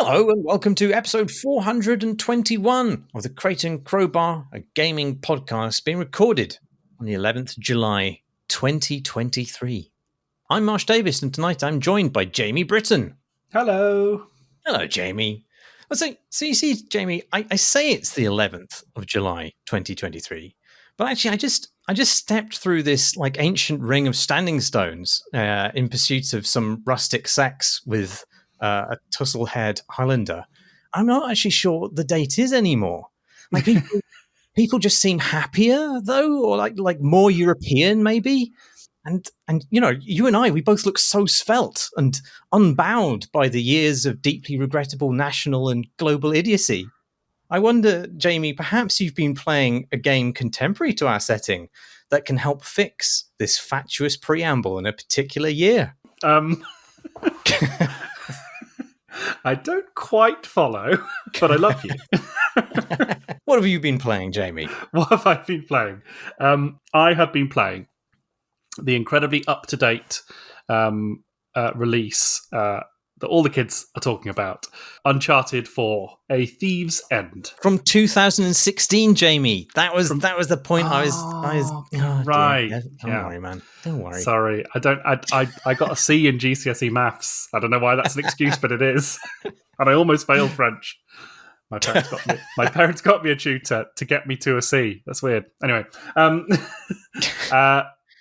Hello and welcome to episode 421 of the Crate and Crowbar, a gaming podcast being recorded on the 11th of July 2023. I'm Marsh Davis and tonight I'm joined by Jamie Britton. Hello. Hello, Jamie. So you see, Jamie, I say it's the 11th of July 2023, but actually I just stepped through this like ancient ring of standing stones in pursuit of some rustic sex with a tussle-haired Highlander. I'm not actually sure what the date is anymore. Like people just seem happier though, or like more European maybe. And you know, you and I, we both look so svelte and unbound by the years of deeply regrettable national and global idiocy. I wonder, Jamie, perhaps you've been playing a game contemporary to our setting that can help fix this fatuous preamble in a particular year. I don't quite follow, but I love you. What have you been playing, Jamie? What have I been playing? I have been playing the incredibly up-to-date release that all the kids are talking about, Uncharted 4, A Thief's End. From 2016, Jamie. That was the point I was right. Don't worry, man. Don't worry. Sorry. I got a C in GCSE maths. I don't know why that's an excuse, but it is. And I almost failed French. My parents got me a tutor to get me to a C. That's weird. Anyway,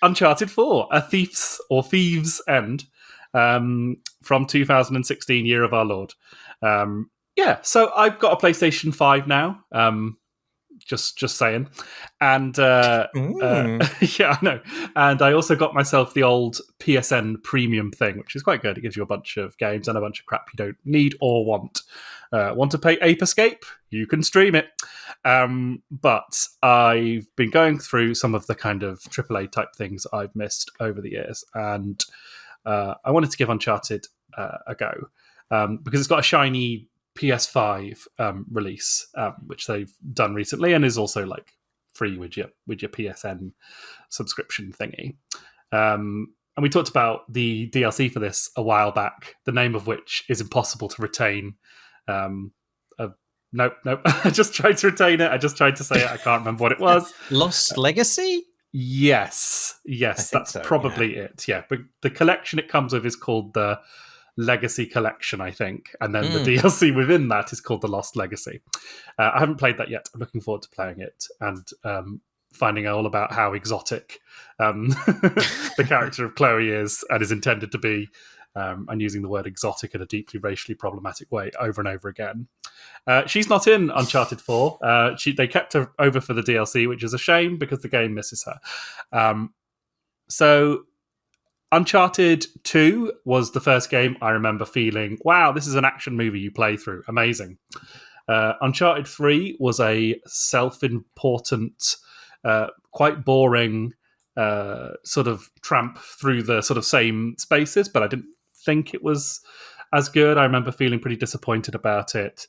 Uncharted 4, A Thief's End, from 2016, Year of Our Lord. So I've got a PlayStation 5 now. Just saying. And yeah, I know. And I also got myself the old PSN Premium thing, which is quite good. It gives you a bunch of games and a bunch of crap you don't need or want. Want to pay Ape Escape? You can stream it. But I've been going through some of the kind of AAA type things I've missed over the years, and I wanted to give Uncharted a go because it's got a shiny PS5 release, which they've done recently, and is also like free with your PSN subscription thingy. And we talked about the DLC for this a while back, the name of which is impossible to retain. Nope. I just tried to retain it. I just tried to say it. I can't remember what it was. Lost Legacy? Yes, that's probably it. Yeah, but the collection it comes with is called the Legacy Collection, I think. And then the DLC within that is called the Lost Legacy. I haven't played that yet. I'm looking forward to playing it and finding out all about how exotic the character of Chloe is and is intended to be. And using the word exotic in a deeply racially problematic way over and over again. She's not in Uncharted 4. They kept her over for the DLC, which is a shame because the game misses her. So Uncharted 2 was the first game I remember feeling, wow, this is an action movie you play through. Amazing. Uncharted 3 was a self-important, quite boring sort of tramp through the sort of same spaces, but I didn't think it was as good. I remember feeling pretty disappointed about it,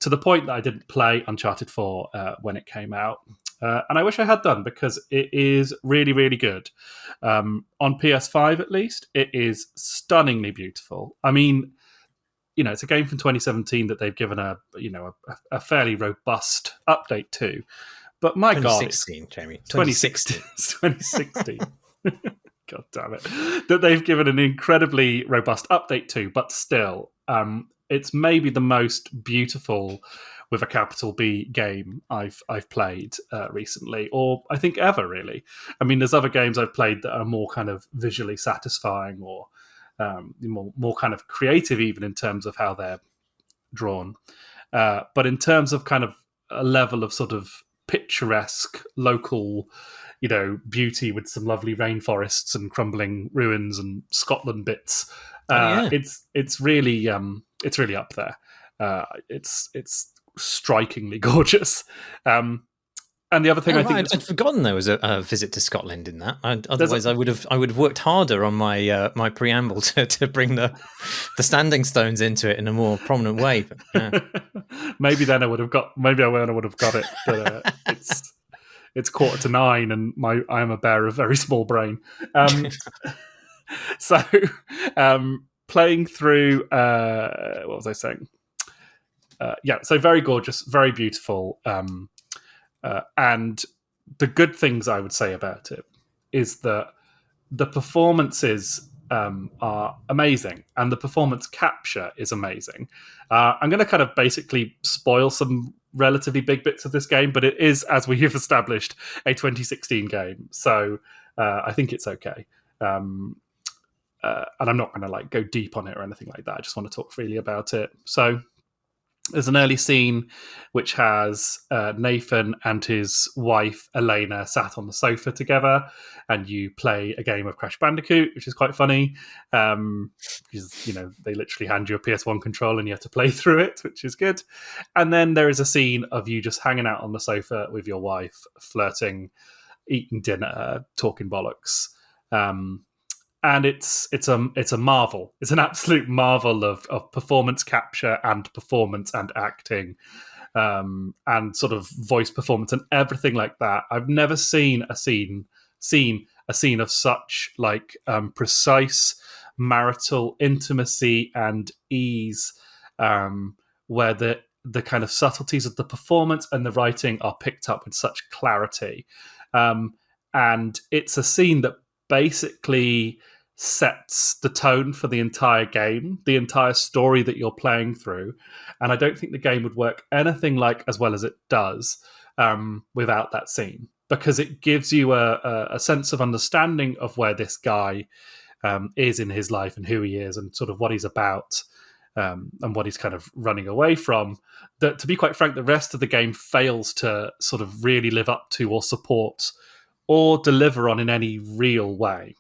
to the point that I didn't play Uncharted 4 when it came out. And I wish I had done, because it is really, really good. On PS5, at least, it is stunningly beautiful. I mean, you know, it's a game from 2017 that they've given a fairly robust update to. But my 2016, Jamie. 2016. 2016. God damn it. That they've given an incredibly robust update to, but still, it's maybe the most beautiful, with a capital B, game I've played recently, or I think ever, really. I mean, there's other games I've played that are more kind of visually satisfying, or more kind of creative, even in terms of how they're drawn. But in terms of kind of a level of sort of picturesque local, beauty with some lovely rainforests and crumbling ruins and Scotland bits, it's really up there. It's strikingly gorgeous. And the other thing I'd forgotten there was a visit to Scotland in that. Otherwise, I would have worked harder on my my preamble to bring the standing stones into it in a more prominent way. But, yeah. Maybe I would have got it. But it's 8:45, and I am a bear of very small brain. So playing through what was I saying? So very gorgeous, very beautiful. And the good things I would say about it is that the performances are amazing, and the performance capture is amazing. I'm going to kind of basically spoil some relatively big bits of this game, but it is, as we have established, a 2016 game, so I think it's okay. And I'm not going to go deep on it or anything like that. I just want to talk freely about it. So there's an early scene which has Nathan and his wife Elena sat on the sofa together, and you play a game of Crash Bandicoot, which is quite funny. Because they literally hand you a PS1 controller and you have to play through it, which is good. And then there is a scene of you just hanging out on the sofa with your wife, flirting, eating dinner, talking bollocks. And it's a marvel. It's an absolute marvel of performance capture and performance and acting, and sort of voice performance and everything like that. I've never seen a scene of such precise marital intimacy and ease, where the kind of subtleties of the performance and the writing are picked up with such clarity. And it's a scene that basically sets the tone for the entire game, the entire story that you're playing through. And I don't think the game would work anything like as well as it does without that scene, because it gives you a sense of understanding of where this guy is in his life and who he is and sort of what he's about, and what he's kind of running away from. That, to be quite frank, the rest of the game fails to sort of really live up to or support or deliver on in any real way.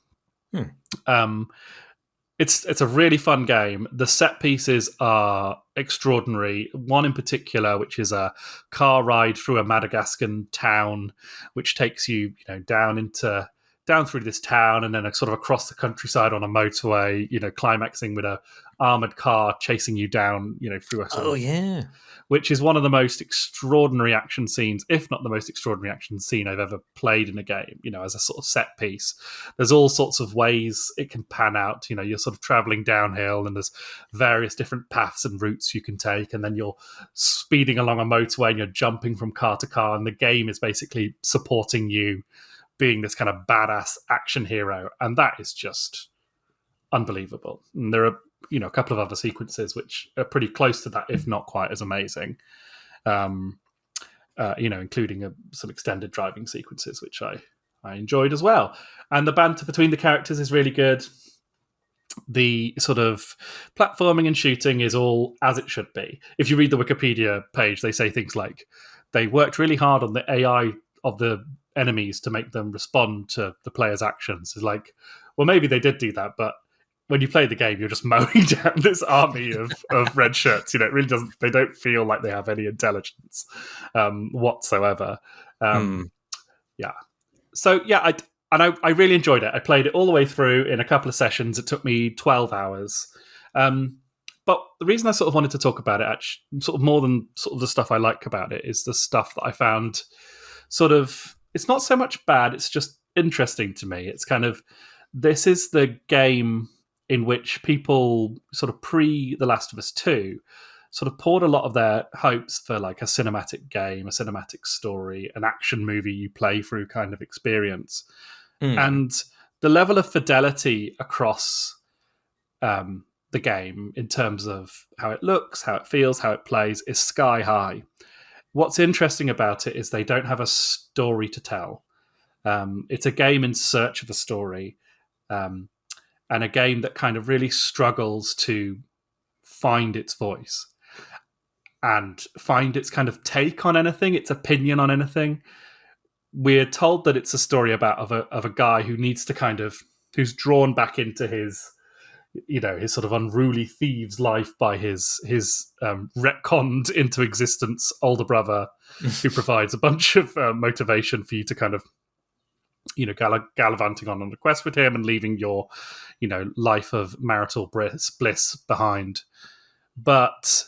It's a really fun game. The set pieces are extraordinary. One in particular, which is a car ride through a Madagascan town, which takes you, down through this town and then sort of across the countryside on a motorway, climaxing with a armored car chasing you down, through a sort of, which is one of the most extraordinary action scenes, if not the most extraordinary action scene I've ever played in a game, as a sort of set piece. There's all sorts of ways it can pan out. You're sort of traveling downhill and there's various different paths and routes you can take. And then you're speeding along a motorway and you're jumping from car to car. And the game is basically supporting you being this kind of badass action hero. And that is just unbelievable. And there are, a couple of other sequences which are pretty close to that, if not quite as amazing. Including some extended driving sequences, which I enjoyed as well. And the banter between the characters is really good. The sort of platforming and shooting is all as it should be. If you read the Wikipedia page, they say things like, they worked really hard on the AI of the enemies to make them respond to the player's actions. It's like, well, maybe they did do that, but when you play the game, you're just mowing down this army of red shirts. It really doesn't. They don't feel like they have any intelligence whatsoever. Yeah. So yeah, I really enjoyed it. I played it all the way through in a couple of sessions. It took me 12 hours. But the reason I sort of wanted to talk about it, actually, sort of more than sort of the stuff I like about it, is the stuff that I found sort of. It's not so much bad. It's just interesting to me. It's kind of, this is the game in which people sort of pre The Last of Us 2 sort of poured a lot of their hopes for like a cinematic game, a cinematic story, an action movie you play through kind of experience. And the level of fidelity across the game in terms of how it looks, how it feels, how it plays is sky high. What's interesting about it is they don't have a story to tell. It's a game in search of a story. And a game that kind of really struggles to find its voice and find its kind of take on anything, its opinion on anything. We're told that it's a story of a guy who needs to who's drawn back into his sort of unruly thieves life by his retconned into existence older brother who provides a bunch of motivation for you to kind of gallivanting on a quest with him and leaving your, life of marital bliss behind. But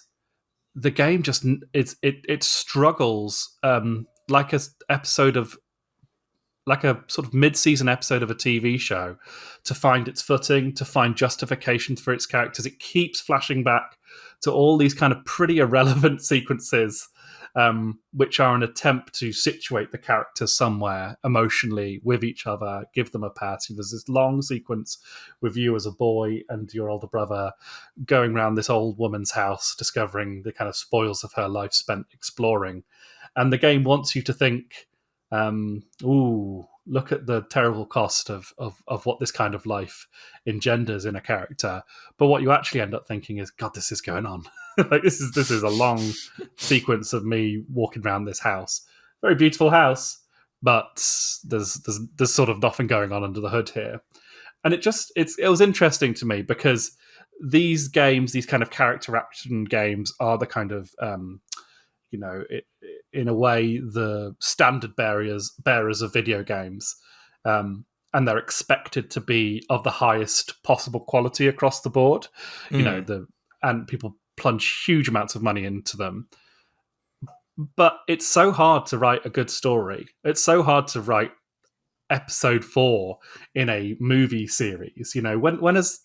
the game just it struggles like a sort of mid-season episode of a TV show to find its footing, to find justification for its characters. It keeps flashing back to all these kind of pretty irrelevant sequences, which are an attempt to situate the characters somewhere emotionally with each other, give them a pat. There's this long sequence with you as a boy and your older brother going around this old woman's house, discovering the kind of spoils of her life spent exploring. And the game wants you to think, ooh, look at the terrible cost of what this kind of life engenders in a character. But what you actually end up thinking is, God, this is going on. Like this is a long sequence of me walking around this house. Very beautiful house, but there's sort of nothing going on under the hood here. And it was interesting to me because these games, these kind of character action games, are the kind of in a way, the standard bearers of video games, and they're expected to be of the highest possible quality across the board. And people plunge huge amounts of money into them. But it's so hard to write a good story. It's so hard to write episode 4 in a movie series. When has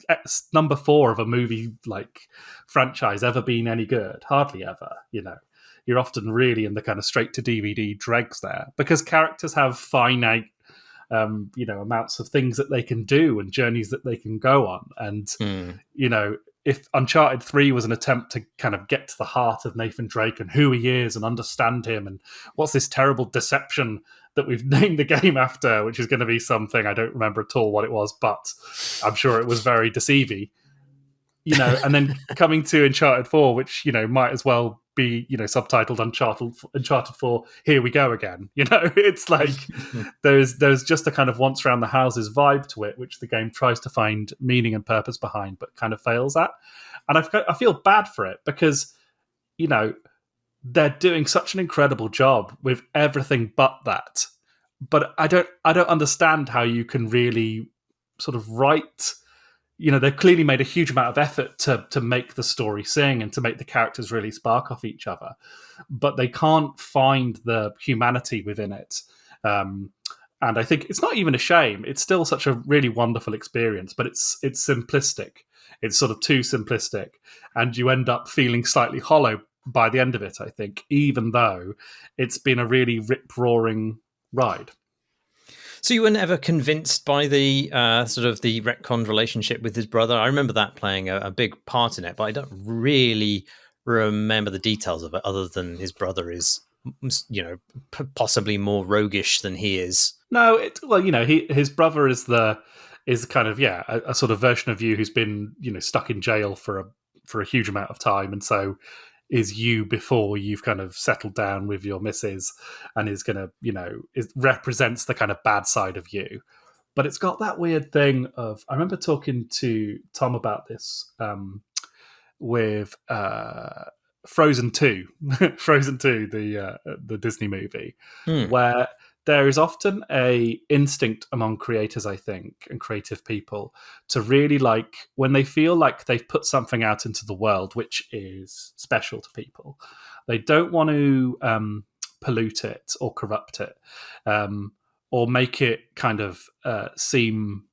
number 4 of a movie like franchise ever been any good? Hardly ever. You're often really in the kind of straight to DVD dregs there, because characters have finite amounts of things that they can do and journeys that they can go on. And if Uncharted 3 was an attempt to kind of get to the heart of Nathan Drake and who he is and understand him and what's this terrible deception that we've named the game after, which is going to be something, I don't remember at all what it was, but I'm sure it was very deceiving. And then coming to Uncharted 4, which, might as well be, subtitled Uncharted 4, here we go again. It's like there's just a kind of once around the houses vibe to it, which the game tries to find meaning and purpose behind, but kind of fails at. And I feel bad for it because, they're doing such an incredible job with everything but that. But I don't understand how you can really sort of write. They've clearly made a huge amount of effort to make the story sing and to make the characters really spark off each other, but they can't find the humanity within it. And I think it's not even a shame. It's still such a really wonderful experience, but it's simplistic. It's sort of too simplistic, and you end up feeling slightly hollow by the end of it, I think, even though it's been a really rip-roaring ride. So you were never convinced by the sort of the retconned relationship with his brother? I remember that playing a big part in it, but I don't really remember the details of it, other than his brother is, possibly more roguish than he is. No, his brother is kind of a sort of version of you who's been stuck in jail for a huge amount of time, and so is you before you've kind of settled down with your missus, and is going to, it represents the kind of bad side of you. But it's got that weird thing of, I remember talking to Tom about this with Frozen 2, Frozen 2, the Disney movie, where there is often a instinct among creators, I think, and creative people to really when they feel like they've put something out into the world which is special to people, they don't want to pollute it or corrupt it, or make it kind of seem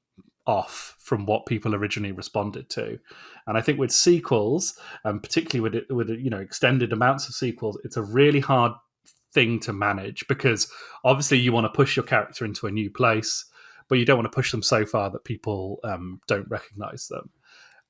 off from what people originally responded to. And I think with sequels, particularly with extended amounts of sequels, it's a really hard thing to manage, because obviously you want to push your character into a new place, but you don't want to push them so far that people don't recognize them.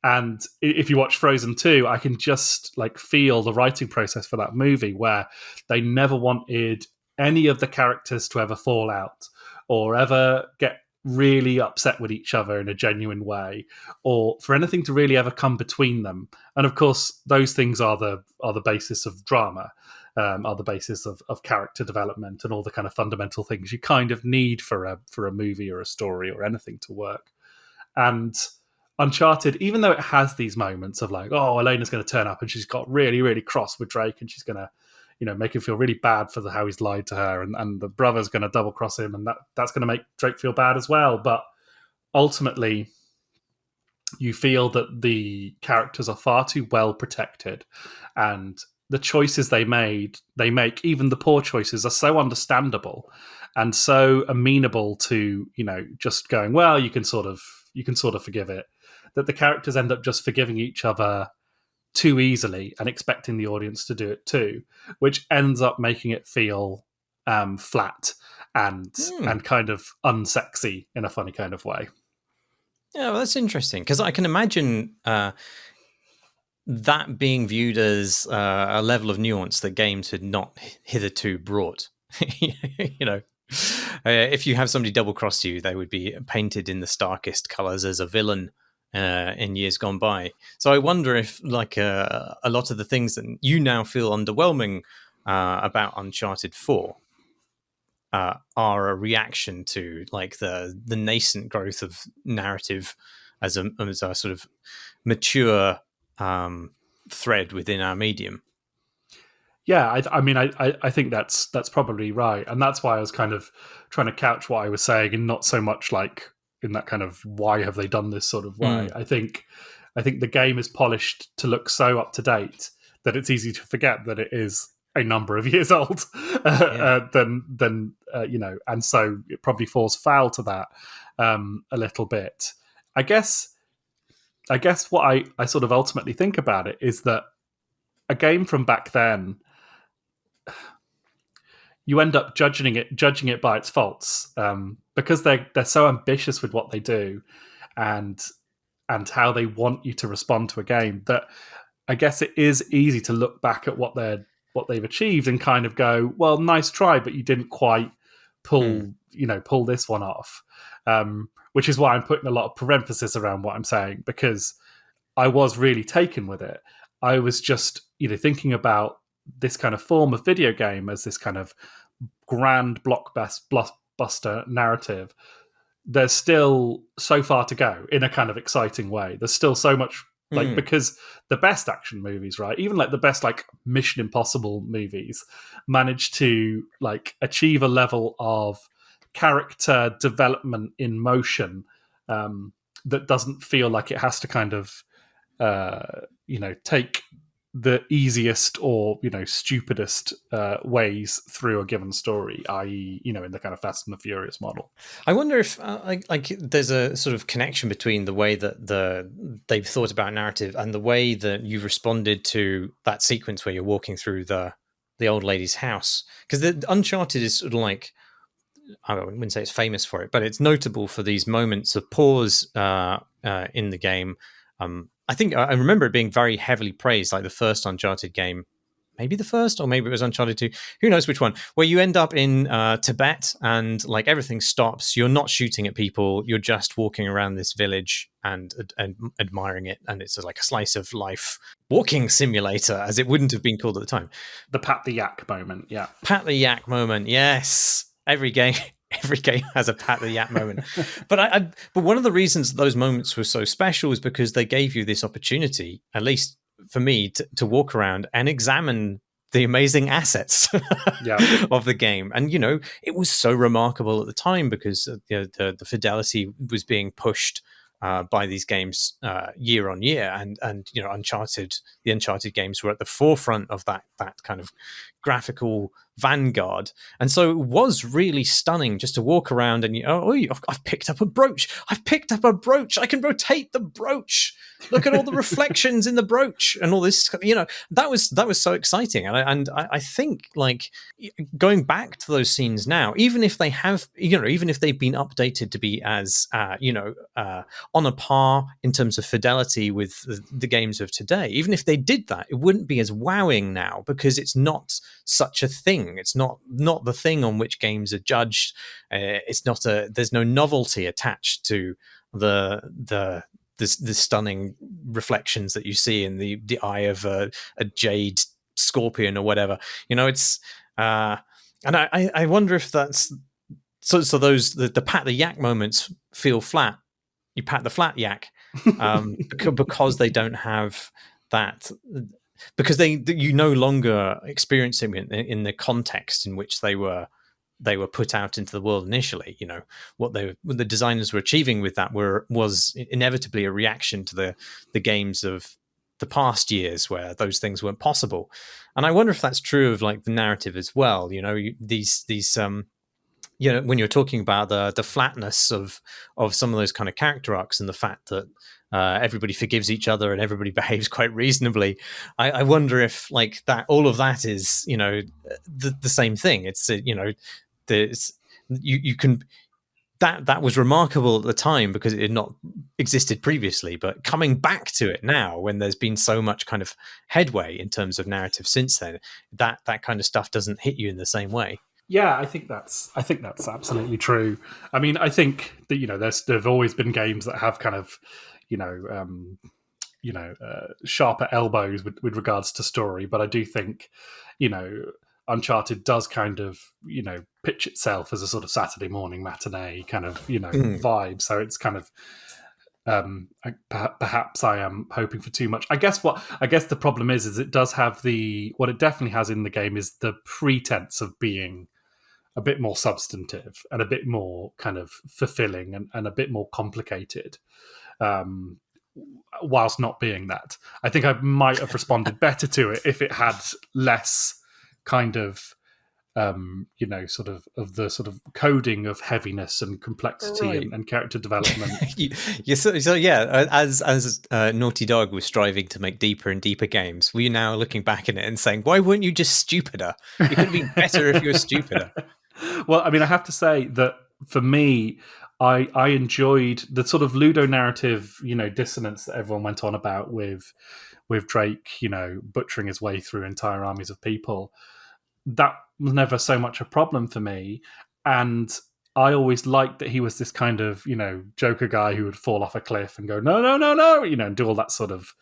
And if you watch Frozen 2, I can just feel the writing process for that movie, where they never wanted any of the characters to ever fall out or ever get really upset with each other in a genuine way, or for anything to really ever come between them. And of course, those things are the basis of drama, are the basis of character development and all the kind of fundamental things you kind of need for a movie or a story or anything to work. And Uncharted, even though it has these moments of Elena's going to turn up and she's got really, really cross with Drake, and she's going to make him feel really bad for how he's lied to her, and the brother's going to double cross him, and that's going to make Drake feel bad as well. But ultimately, you feel that the characters are far too well protected, and the choices they make, even the poor choices, are so understandable and so amenable to just going, well, you can sort of forgive it, that the characters end up just forgiving each other too easily and expecting the audience to do it too, which ends up making it feel flat and kind of unsexy in a funny kind of way. Yeah, well, that's interesting, because I can imagine that being viewed as a level of nuance that games had not hitherto brought. If you have somebody double cross you, they would be painted in the starkest colors as a villain in years gone by. So I wonder if, like, a lot of the things that you now feel underwhelming about Uncharted 4 are a reaction to, like, the nascent growth of narrative as a sort of mature thread within our medium. Yeah, I mean, I think that's probably right, and that's why I was kind of trying to couch what I was saying, and not so much like in that kind of why have they done this sort of way. I think the game is polished to look so up to date that it's easy to forget that it is a number of years old. Than and so it probably falls foul to that a little bit. I guess what I sort of ultimately think about it is that a game from back then, you end up judging it by its faults, because they're so ambitious with what they do and how they want you to respond to a game, that I guess it is easy to look back at what they've achieved and kind of go, well, nice try, but you didn't quite pull this one off. Which is why I'm putting a lot of parenthesis around what I'm saying, because I was really taken with it. I was just, thinking about this kind of form of video game as this kind of grand blockbuster narrative. There's still so far to go in a kind of exciting way. There's still so much, like, because the best action movies, right, even like the best like Mission Impossible movies, manage to like achieve a level of character development in motion that doesn't feel like it has to kind of take the easiest or stupidest ways through a given story, i.e. in the kind of Fast and the Furious model. I wonder if like there's a sort of connection between the way that they've thought about narrative and the way that you've responded to that sequence where you're walking through the old lady's house, because the Uncharted is sort of like, I wouldn't say it's famous for it, but it's notable for these moments of pause in the game. I think I remember it being very heavily praised, like the first Uncharted game, maybe the first, or maybe it was Uncharted 2, who knows which one, where you end up in Tibet and like everything stops. You're not shooting at people. You're just walking around this village and admiring it. And it's like a slice of life walking simulator, as it wouldn't have been called at the time. The pat the yak moment. Yeah. Pat the yak moment. Yes. Every game has a pat the yak moment. But but one of the reasons that those moments were so special is because they gave you this opportunity, at least for me, to walk around and examine the amazing assets of the game. And, it was so remarkable at the time because the fidelity was being pushed by these games year on year. And the Uncharted games were at the forefront of that kind of graphical vanguard. And so it was really stunning just to walk around and I've picked up a brooch. I can rotate the brooch. Look at all the reflections in the brooch and all this. That was so exciting. And I think, like, going back to those scenes now, even if they have, even if they've been updated to be as on a par in terms of fidelity with the games of today, even if they did that, it wouldn't be as wowing now because it's not such a thing. It's not the thing on which games are judged. It's not there's no novelty attached to the stunning reflections that you see in the eye of a jade scorpion or whatever. It's and I wonder if that's so those the pat the yak moments feel flat. You pat the flat yak because they don't have that, because you no longer experience them in the context in which they were put out into the world initially. What the designers were achieving with that was inevitably a reaction to the games of the past years where those things weren't possible. And I wonder if that's true of like the narrative as well. These when you're talking about the flatness of some of those kind of character arcs and the fact that everybody forgives each other and everybody behaves quite reasonably. I wonder if like that, all of that is, you know, the same thing. It's you know, there's you can. That was remarkable at the time because it had not existed previously, but coming back to it now when there's been so much kind of headway in terms of narrative since then, that kind of stuff doesn't hit you in the same way. Yeah, I think that's absolutely true. I mean, I think that, you know, there've always been games that have kind of, sharper elbows with regards to story, but I do think, you know, Uncharted does kind of, you know, pitch itself as a sort of Saturday morning matinee kind of, you know, vibe. So it's kind of, perhaps I am hoping for too much. I guess the problem is it does have what it definitely has in the game is the pretense of being a bit more substantive and a bit more kind of fulfilling and a bit more complicated. Whilst not being that, I think I might have responded better to it if it had less kind of sort of the sort of coding of heaviness and complexity, right, and character development. So yeah, as Naughty Dog was striving to make deeper and deeper games, we're now looking back at it and saying, why weren't you just stupider? You could have been better if you were stupider. Well, I mean, I have to say that for me, I enjoyed the sort of ludonarrative, you know, dissonance that everyone went on about with Drake, you know, butchering his way through entire armies of people. That was never so much a problem for me. And I always liked that he was this kind of, you know, Joker guy who would fall off a cliff and go, no, no, no, no, you know, and do all that sort of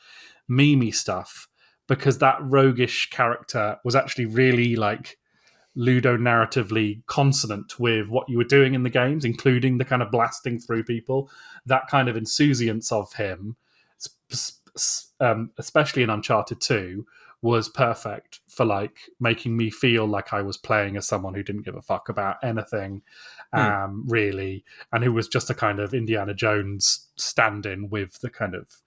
memey stuff, because that roguish character was actually really like ludonarratively consonant with what you were doing in the games, including the kind of blasting through people. That kind of insouciance of him, especially in Uncharted 2, was perfect for like making me feel like I was playing as someone who didn't give a fuck about anything, really, and who was just a kind of Indiana Jones stand-in with the kind of,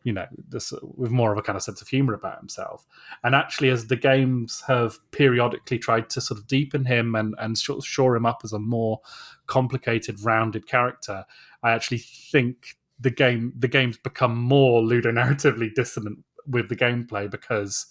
you know, this with more of a kind of sense of humor about himself. And actually, as the games have periodically tried to sort of deepen him and shore him up as a more complicated, rounded character, I actually think the games become more ludonarratively dissonant with the gameplay, because,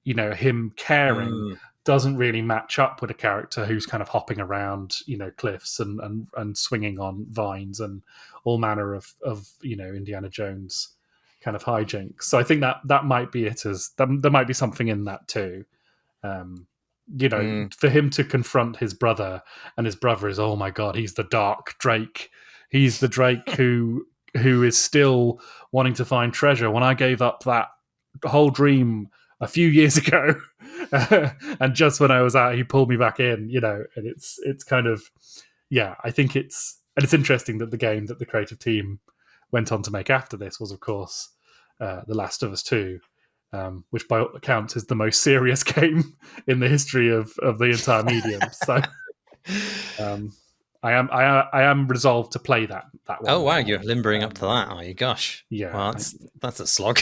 you know, him caring doesn't really match up with a character who's kind of hopping around, you know, cliffs and swinging on vines and all manner of you know, Indiana Jones kind of hijinks. So I think that might be it, as there might be something in that too. You know, for him to confront his brother, and his brother is, oh my god, he's the Dark Drake. He's the Drake who is still wanting to find treasure when I gave up that whole dream a few years ago. And just when I was out, he pulled me back in, you know, and it's kind of, yeah, I think it's interesting that the game that the creative team went on to make after this was, of course, The Last of Us 2, which by all accounts is the most serious game in the history of the entire medium. So I am resolved to play that one. Oh wow, you're limbering up to that, are you? Gosh, yeah. Well, that's a slog.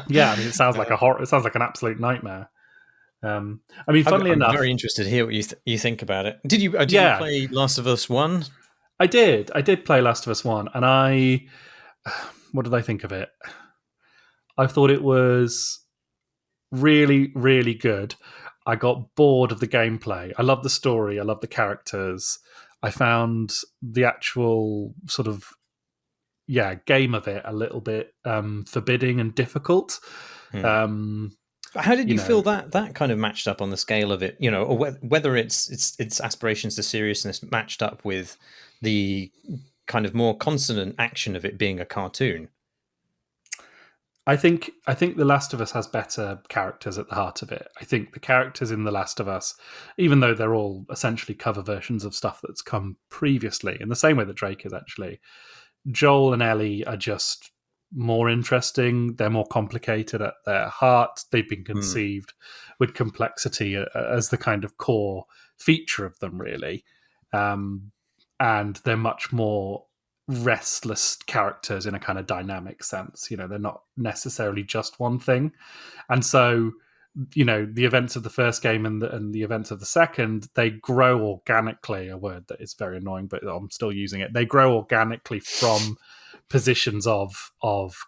Yeah, I mean, it sounds like a horror. It sounds like an absolute nightmare. I mean, funnily enough, I'm very interested to hear what you think about it. Did you play Last of Us 1? I did play Last of Us 1, and what did I think of it? I thought it was really, really good. I got bored of the gameplay. I love the story. I love the characters. I found the actual sort of, game of it a little bit forbidding and difficult. How did you feel that kind of matched up on the scale of it? You know, or whether its aspirations to seriousness matched up with the kind of more consonant action of it being a cartoon? I think The Last of Us has better characters at the heart of it. I think the characters in The Last of Us, even though they're all essentially cover versions of stuff that's come previously, in the same way that Drake is actually, Joel and Ellie are just more interesting. They're more complicated at their heart. They've been conceived with complexity as the kind of core feature of them, really. And they're much more restless characters in a kind of dynamic sense. You know, they're not necessarily just one thing. And so, you know, the events of the first game and the events of the second, they grow organically, a word that is very annoying, but I'm still using it. They grow organically from positions of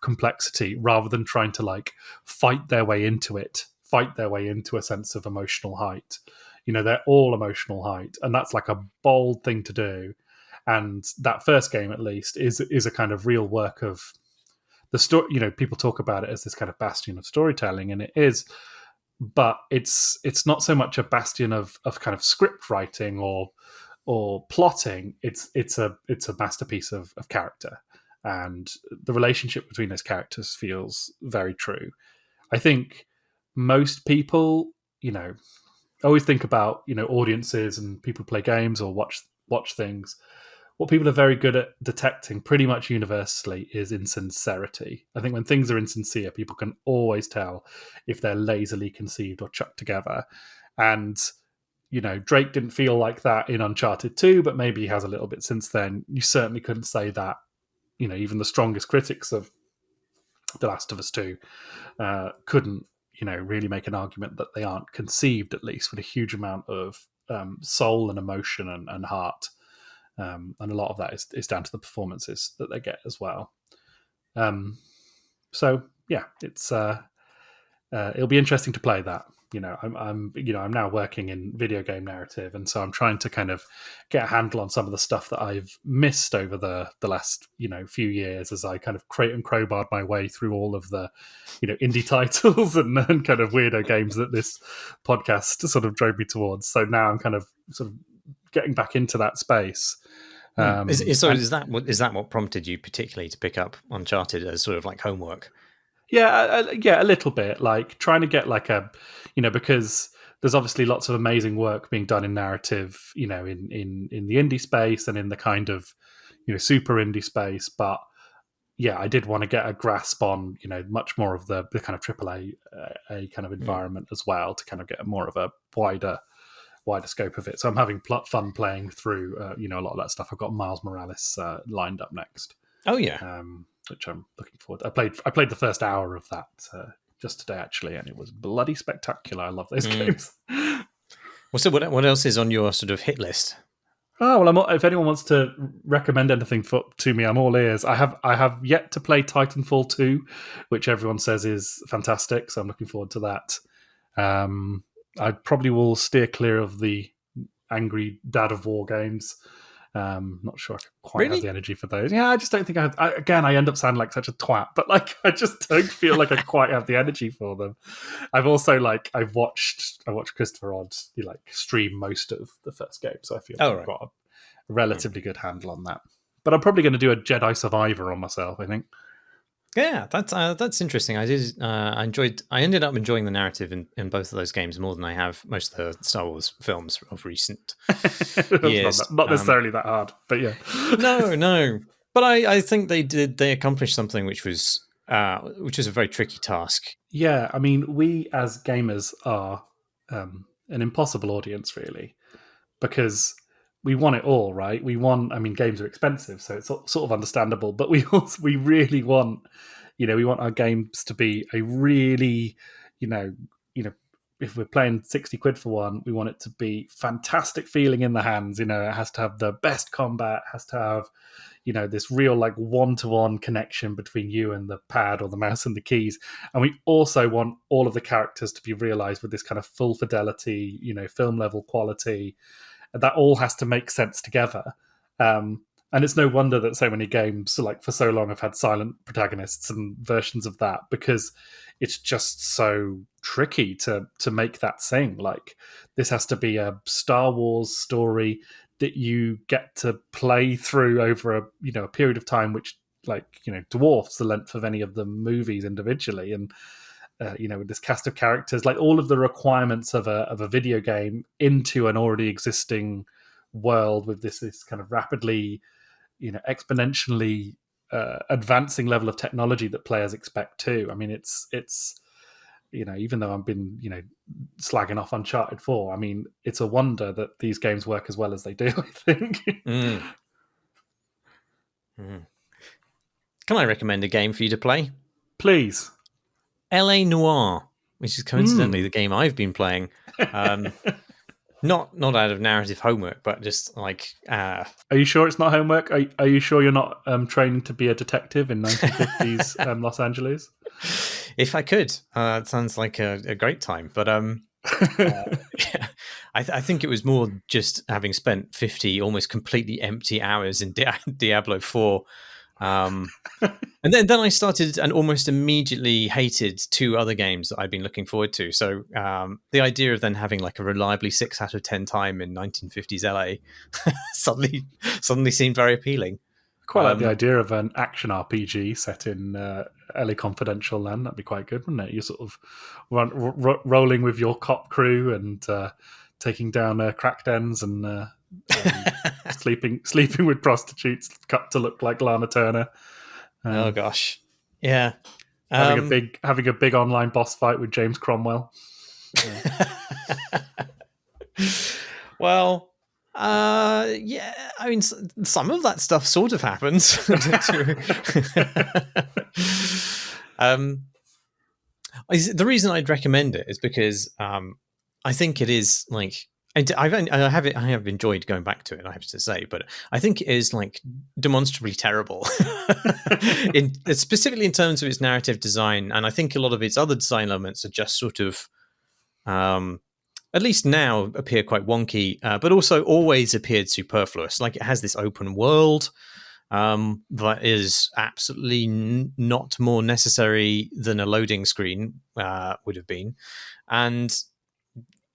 complexity rather than trying to like fight their way into a sense of emotional height. They're all emotional height, and that's like a bold thing to do. And that first game, at least, is a kind of real work of the story. People talk about it as this kind of bastion of storytelling, and it is, but it's not so much a bastion of kind of script writing or plotting. It's a masterpiece of character, and the relationship between those characters feels very true. I think most people, always think about audiences and people play games or watch things. What people are very good at detecting pretty much universally is insincerity. I think when things are insincere, people can always tell if they're lazily conceived or chucked together. And Drake didn't feel like that in Uncharted 2, but maybe he has a little bit since then. You certainly couldn't say that. Even the strongest critics of The Last of Us 2 couldn't really make an argument that they aren't conceived, at least with a huge amount of soul and emotion and heart. And a lot of that is down to the performances that they get as well. So yeah, it's it'll be interesting to play that. I'm now working in video game narrative, and so I'm trying to kind of get a handle on some of the stuff that I've missed over the last few years as I kind of crate and crowbarred my way through all of the indie titles and kind of weirdo games that this podcast sort of drove me towards. So now I'm kind of sort of getting back into that space. Is that what prompted you particularly to pick up Uncharted as sort of like homework? Yeah, a little bit. Like trying to get like a, because there's obviously lots of amazing work being done in narrative, in the indie space and in the kind of, super indie space. But yeah, I did want to get a grasp on, much more of the kind of AAA kind of environment as well, to kind of get more of a wider scope of it. So I'm having fun playing through, a lot of that stuff. I've got Miles Morales lined up next. Oh yeah. Which I'm looking forward to. I played the first hour of that just today, actually, and it was bloody spectacular. I love those games. Well, so what else is on your sort of hit list? Oh well, if anyone wants to recommend anything to me, I'm all ears. I have yet to play Titanfall 2, which everyone says is fantastic, so I'm looking forward to that. I probably will steer clear of the angry dad of war games. Not sure I quite have the energy for those. Yeah, I just don't think I end up sounding like such a twat, but like I just don't feel like I quite have the energy for them. I've also I watched Christopher Odd stream most of the first game, so I feel I've got a relatively good handle on that. But I'm probably going to do a Jedi Survivor on myself, I think. Yeah, that's interesting. I ended up enjoying the narrative in both of those games more than I have most of the Star Wars films of recent years. Not necessarily that hard, but yeah. No. But I think they accomplished something which was a very tricky task. Yeah, I mean, we as gamers are an impossible audience, really, because we want it all, right? Games are expensive, so it's sort of understandable, but we really want, we want our games to be a really, if we're playing 60 quid for one, we want it to be fantastic feeling in the hands. It has to have the best combat, has to have, this real one-to-one connection between you and the pad or the mouse and the keys. And we also want all of the characters to be realized with this kind of full fidelity, film level quality. That all has to make sense together. And it's no wonder that so many games, for so long, have had silent protagonists and versions of that, because it's just so tricky to make that sing. This has to be a Star Wars story that you get to play through over a period of time which dwarfs the length of any of the movies individually. And with this cast of characters, all of the requirements of a video game into an already existing world with this kind of rapidly, exponentially advancing level of technology that players expect too. I mean, it's even though I've been slagging off Uncharted 4, I mean, it's a wonder that these games work as well as they do, I think. Can I recommend a game for you to play? Please. LA Noire, which is coincidentally the game I've been playing. Not out of narrative homework, but just like. Are you sure it's not homework? Are you sure you're not training to be a detective in 1950s Los Angeles? If I could, it sounds like a great time. But yeah, I think it was more just having spent 50 almost completely empty hours in Diablo 4. And then I started and almost immediately hated two other games that I'd been looking forward to. So the idea of then having like a reliably 6 out of 10 time in 1950s LA suddenly seemed very appealing. Quite like the idea of an action RPG set in LA Confidential land. That'd be quite good, wouldn't it? You're sort of rolling with your cop crew and taking down crack dens and sleeping with prostitutes cut to look like Lana Turner. Oh gosh, yeah. Having a big online boss fight with James Cromwell. Well, yeah. I mean, some of that stuff sort of happens. The reason I'd recommend it is because I think it is like. I have enjoyed going back to it, I have to say, but I think it is like demonstrably terrible, specifically in terms of its narrative design, and I think a lot of its other design elements are just sort of, at least now, appear quite wonky, but also always appeared superfluous. Like it has this open world that is absolutely not more necessary than a loading screen would have been, and.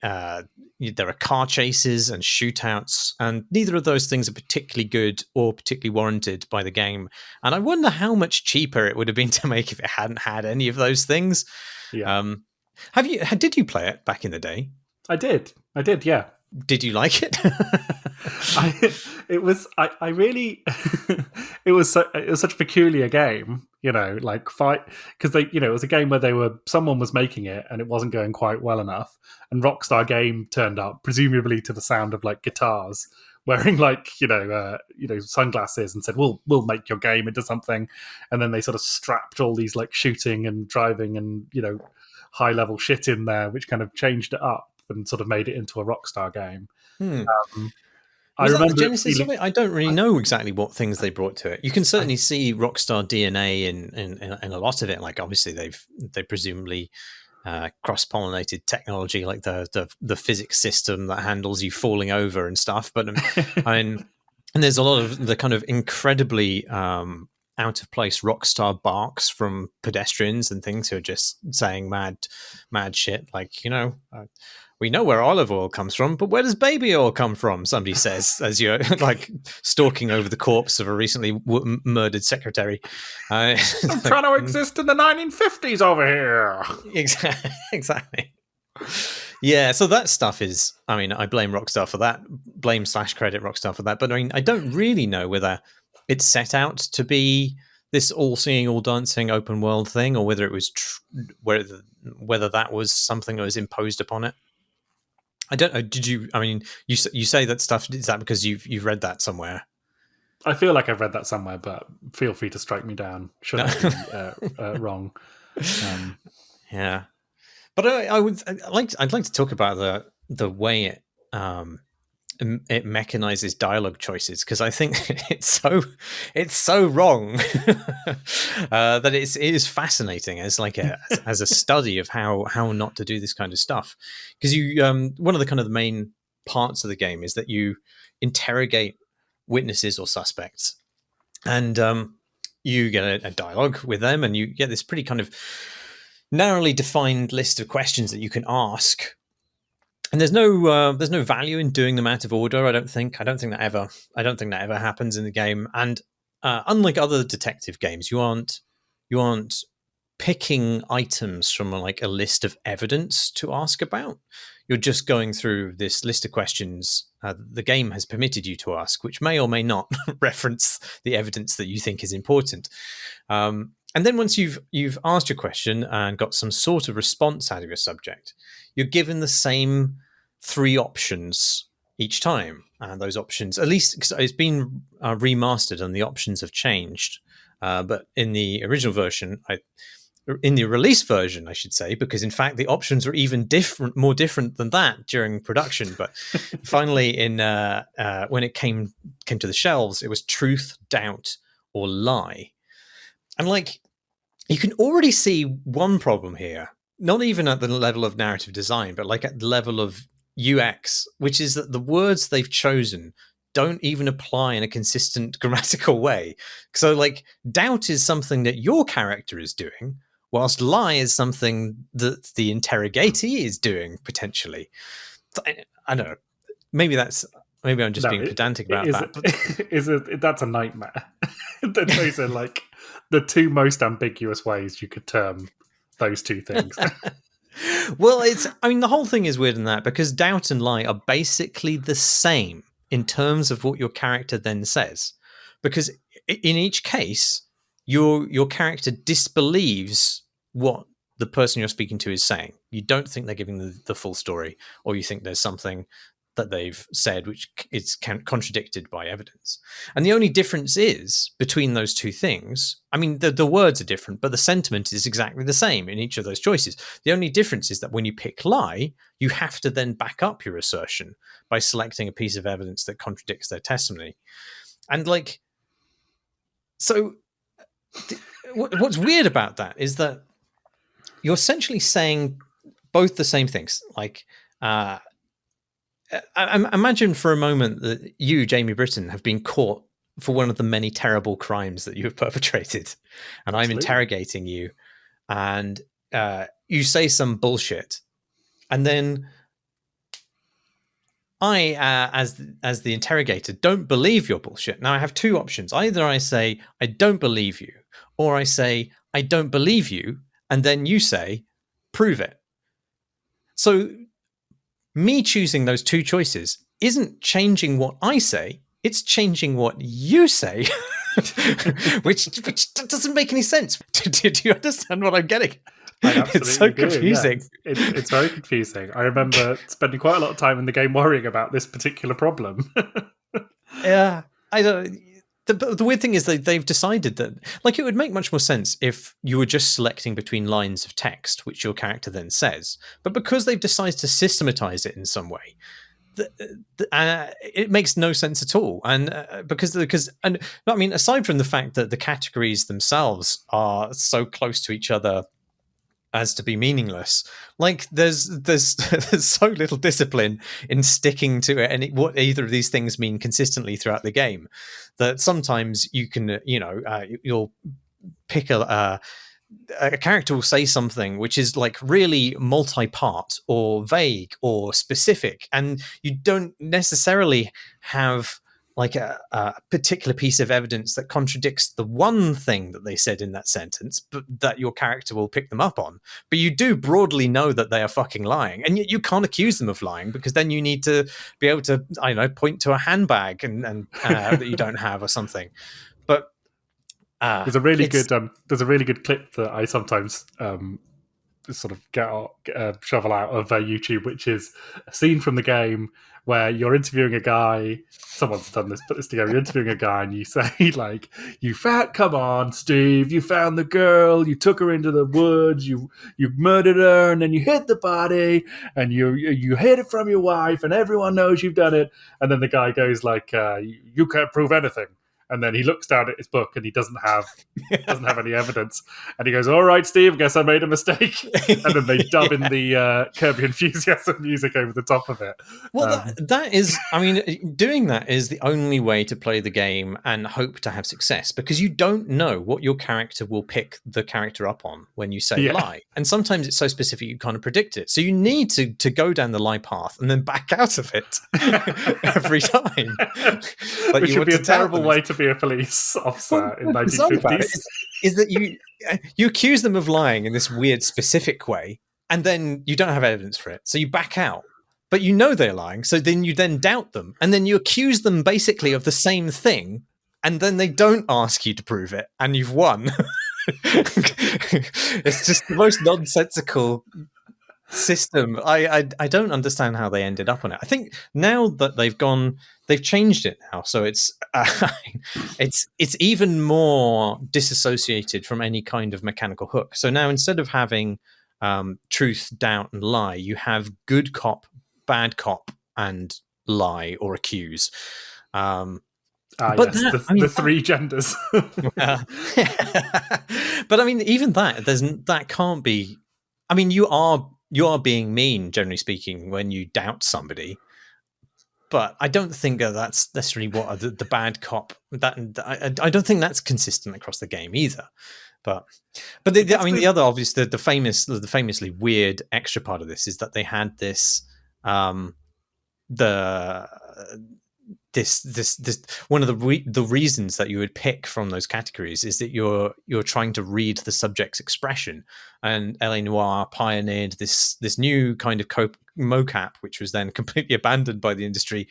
There are car chases and shootouts, and neither of those things are particularly good or particularly warranted by the game. And I wonder how much cheaper it would have been to make if it hadn't had any of those things. Yeah. Did you play it back in the day? I did. Yeah. Did you like it? It was such a peculiar game, like fight, because it was a game where someone was making it and it wasn't going quite well enough, and Rockstar Game turned up presumably to the sound of like guitars, wearing like sunglasses, and said we'll make your game into something, and then they sort of strapped all these like shooting and driving and high level shit in there, which kind of changed it up and sort of made it into a Rockstar game. I remember the genesis of it. I don't really know exactly what things they brought to it. You can certainly see Rockstar DNA in a lot of it. Like obviously they presumably cross-pollinated technology, like the physics system that handles you falling over and stuff. But and there's a lot of the kind of incredibly out of place Rockstar barks from pedestrians and things who are just saying mad shit, like we know where olive oil comes from, but where does baby oil come from? Somebody says as you're like stalking over the corpse of a recently murdered secretary. I'm trying to exist in the 1950s over here. Exactly. Yeah, so that stuff is. I mean, I blame Rockstar for that. Credit Rockstar for that. But I mean, I don't really know whether it's set out to be this all-seeing, all-dancing open world thing, or whether it was whether that was something that was imposed upon it. I don't know. Did you? I mean, you say that stuff. Is that because you've read that somewhere? I feel like I've read that somewhere, but feel free to strike me down. Should I be wrong? Yeah, but I'd like to talk about the way it mechanizes dialogue choices, because I think it's so wrong that it is fascinating as like as a study of how not to do this kind of stuff. Because one of the kind of the main parts of the game is that you interrogate witnesses or suspects, and you get a dialogue with them, and you get this pretty kind of narrowly defined list of questions that you can ask. And there's no value in doing them out of order. I don't think that ever happens in the game. And unlike other detective games, you aren't picking items from like a list of evidence to ask about. You're just going through this list of questions the game has permitted you to ask, which may or may not reference the evidence that you think is important. And then once you've asked your question and got some sort of response out of your subject, you're given the same 3 options each time. And those options, at least it's been remastered and the options have changed. But in the original version, in the release version, I should say, because in fact the options were even more different than that during production. But finally, when it came to the shelves, it was truth, doubt, or lie. And like, you can already see one problem here, not even at the level of narrative design, but like at the level of UX, which is that the words they've chosen don't even apply in a consistent grammatical way. So like, doubt is something that your character is doing, whilst lie is something that the interrogatee is doing potentially. I don't know. Maybe I'm just being pedantic about that. That's a nightmare. Those are like the two most ambiguous ways you could term those two things. Well, the whole thing is weird in that, because doubt and lie are basically the same in terms of what your character then says. Because in each case, your character disbelieves what the person you're speaking to is saying. You don't think they're giving the full story, or you think there's something that they've said which is contradicted by evidence. And the only difference is between those two things, the words are different, but the sentiment is exactly the same in each of those choices. The only difference is that when you pick lie, you have to then back up your assertion by selecting a piece of evidence that contradicts their testimony. And like, so what's weird about that is that you're essentially saying both the same things. Like, I imagine for a moment that you, Jamie Britton, have been caught for one of the many terrible crimes that you have perpetrated, and I'm interrogating you, and you say some bullshit, and then I, as the interrogator, don't believe your bullshit. Now I have two options: either I say I don't believe you, or I say I don't believe you, and then you say prove it. So me choosing those two choices isn't changing what I say, it's changing what you say, which doesn't make any sense. Do you understand what I'm getting? It's so confusing. Yeah. It's very confusing. I remember spending quite a lot of time in the game worrying about this particular problem. Yeah, I don't. The weird thing is that they've decided that, like, it would make much more sense if you were just selecting between lines of text, which your character then says. But because they've decided to systematize it in some way, it makes no sense at all. And aside from the fact that the categories themselves are so close to each other as to be meaningless, like there's so little discipline in sticking to it and what either of these things mean consistently throughout the game, that sometimes you can you'll pick a character will say something which is like really multi-part or vague or specific, and you don't necessarily have like a particular piece of evidence that contradicts the one thing that they said in that sentence, but that your character will pick them up on. But you do broadly know that they are fucking lying, and you can't accuse them of lying, because then you need to be able to, I don't know, point to a handbag and that you don't have or something. But there's a really good clip that I sometimes sort of shovel out of YouTube, which is a scene from the game where you're interviewing a guy. Someone's done this, put this together. You're interviewing a guy and you say, like, come on, Steve, you found the girl, you took her into the woods, you murdered her, and then you hid the body, and you hid it from your wife, and everyone knows you've done it. And then the guy goes like, you can't prove anything. And then he looks down at his book and he doesn't have any evidence. And he goes, all right, Steve, guess I made a mistake. And then they dub in the Kirby Enthusiasm music over the top of it. Well, that is, doing that is the only way to play the game and hope to have success, because you don't know what your character will pick the character up on when you say lie. And sometimes it's so specific you can't predict it. So you need to go down the lie path and then back out of it every time. Which would be a terrible way to be a police officer in 1950s. Is that you accuse them of lying in this weird specific way, and then you don't have evidence for it, so you back out. But you know they're lying, so then you doubt them, and then you accuse them basically of the same thing, and then they don't ask you to prove it, and you've won. It's just the most nonsensical system. I don't understand how they ended up on it. I think now that they've changed it now, so it's it's even more disassociated from any kind of mechanical hook. So now instead of having truth, doubt, and lie, you have good cop, bad cop, and lie or accuse. But yes, the three genders. But I mean, even that can't be. I mean, you are being mean, generally speaking, when you doubt somebody. But I don't think that's necessarily what the bad cop. I don't think that's consistent across the game either. But I mean, the other obvious, the famously weird extra part of this is that they had this this one of the reasons that you would pick from those categories is that you're trying to read the subject's expression, and LA Noire pioneered this new kind of mocap, which was then completely abandoned by the industry.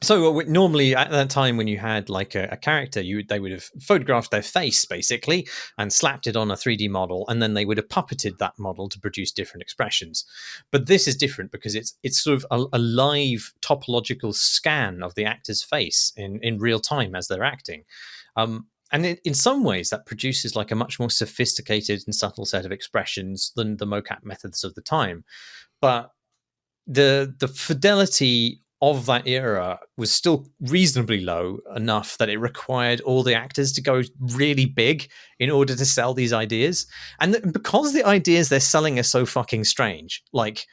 So normally at that time, when you had like a character, they would have photographed their face basically and slapped it on a 3D model, and then they would have puppeted that model to produce different expressions. But this is different because it's sort of a live topological scan of the actor's face in real time as they're acting. And in some ways, that produces like a much more sophisticated and subtle set of expressions than the mocap methods of the time. But the fidelity of that era was still reasonably low enough that it required all the actors to go really big in order to sell these ideas. And because the ideas they're selling are so fucking strange, like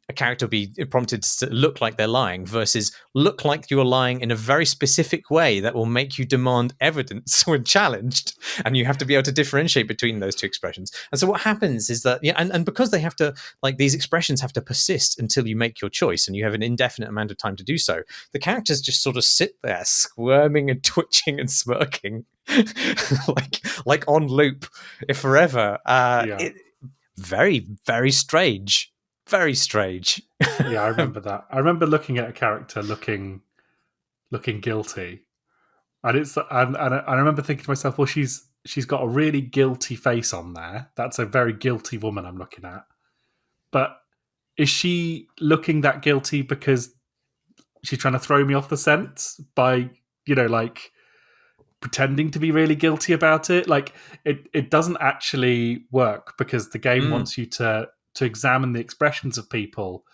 a character will be prompted to look like they're lying versus look like you're lying in a very specific way that will make you demand evidence when challenged, and you have to be able to differentiate between those two expressions. And so what happens is that and because they have to, like, these expressions have to persist until you make your choice, and you have an indefinite amount of time to do so, the characters just sort of sit there squirming and twitching and smirking like on loop forever. Very, very strange. Very strange. Yeah, I remember that. I remember looking at a character looking guilty, and I remember thinking to myself, well, she's got a really guilty face on there. That's a very guilty woman I'm looking at. But is she looking that guilty because she's trying to throw me off the scent by, like, pretending to be really guilty about it? Like, it doesn't actually work because the game wants you to examine the expressions of people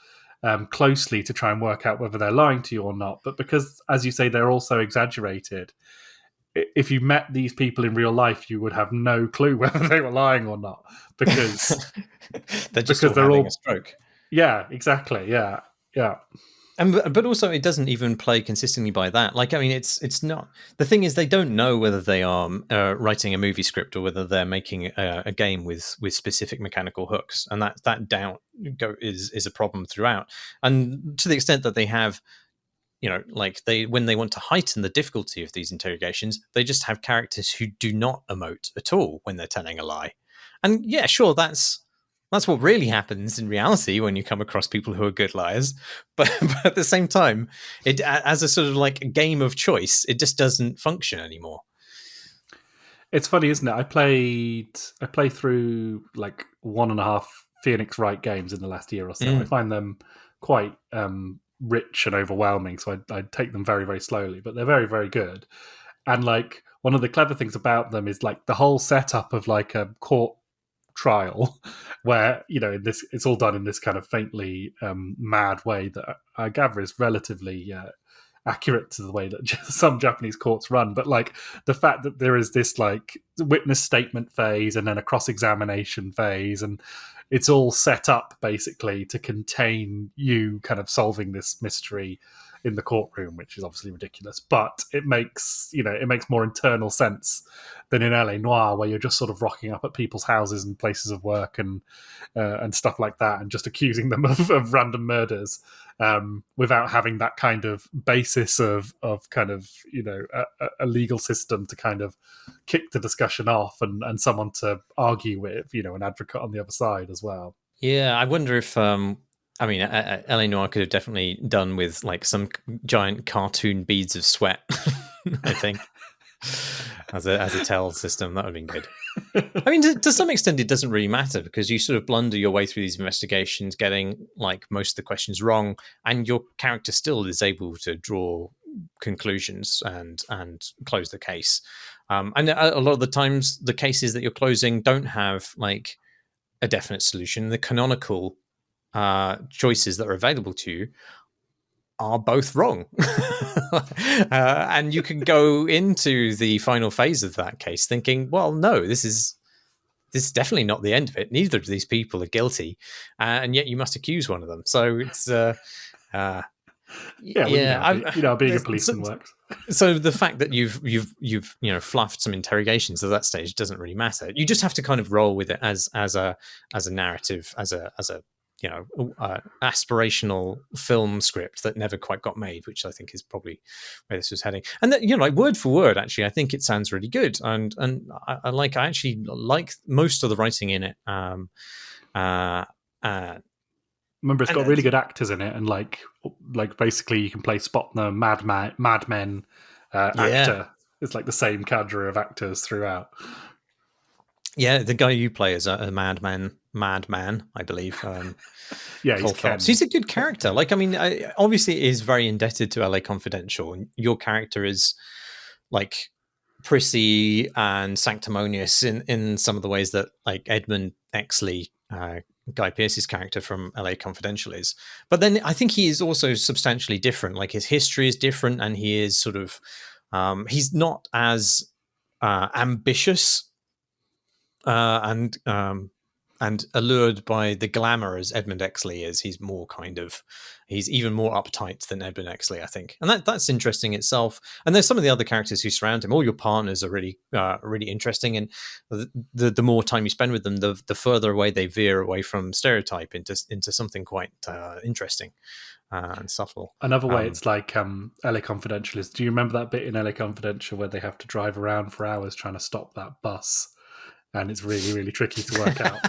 closely to try and work out whether they're lying to you or not. But because, as you say, they're also exaggerated, if you met these people in real life, you would have no clue whether they were lying or not because they're all a stroke. Yeah, exactly. Yeah. But also, it doesn't even play consistently by that. Like, I mean, it's not. The thing is, they don't know whether they are writing a movie script or whether they're making a game with specific mechanical hooks, and that doubt is a problem throughout. And to the extent that they have, like when they want to heighten the difficulty of these interrogations, they just have characters who do not emote at all when they're telling a lie. And yeah, sure, that's what really happens in reality when you come across people who are good liars. But at the same time, it, as a sort of like a game of choice, it just doesn't function anymore. It's funny, isn't it? I played through like 1.5 Phoenix Wright games in the last year or so. I find them quite rich and overwhelming, so I take them very, very slowly, but they're very, very good. And like, one of the clever things about them is like the whole setup of like a court trial where it's all done in this kind of faintly mad way that I gather is relatively accurate to the way that some Japanese courts run. But like, the fact that there is this like witness statement phase and then a cross-examination phase, and it's all set up basically to contain you kind of solving this mystery in the courtroom, which is obviously ridiculous, but it makes more internal sense than in LA Noire, where you're just sort of rocking up at people's houses and places of work and stuff like that, and just accusing them of random murders without having that kind of basis of kind of a legal system to kind of kick the discussion off and someone to argue with, an advocate on the other side as well. Yeah, I wonder if I mean, LA Noire could have definitely done with like some giant cartoon beads of sweat, I think. as a tell system. That would have been good. I mean, to some extent, it doesn't really matter because you sort of blunder your way through these investigations, getting like most of the questions wrong, and your character still is able to draw conclusions and close the case. And a lot of the times, the cases that you're closing don't have like a definite solution. The canonical choices that are available to you are both wrong. And you can go into the final phase of that case thinking, well, no, this is definitely not the end of it. Neither of these people are guilty, and yet you must accuse one of them. So it's being a policeman works. So the fact that you've fluffed some interrogations at that stage doesn't really matter. You just have to kind of roll with it as a narrative, as a aspirational film script that never quite got made, which I think is probably where this was heading. And that, like word for word, actually, I think it sounds really good, and I actually like most of the writing in it. Remember, it's got really good actors in it, and like basically you can play Spot the Mad Men actor. It's like the same cadre of actors throughout. Yeah, the guy you play is a madman, I believe. He's a good character. Like, I mean, obviously, it is very indebted to LA Confidential, and your character is like prissy and sanctimonious in some of the ways that like Edmund Exley, Guy Pearce's character from LA Confidential is. But then I think he is also substantially different. Like his history is different, and he is sort of he's not as ambitious and allured by the glamour as Edmund Exley is. He's even more uptight than Edmund Exley, I think, and that's interesting itself. And there's some of the other characters who surround him. All your partners are really interesting, and the more time you spend with them, the further away they veer away from stereotype into something quite interesting and subtle. Another way it's like LA Confidential is. Do you remember that bit in LA Confidential where they have to drive around for hours trying to stop that bus? And it's really, really tricky to work out.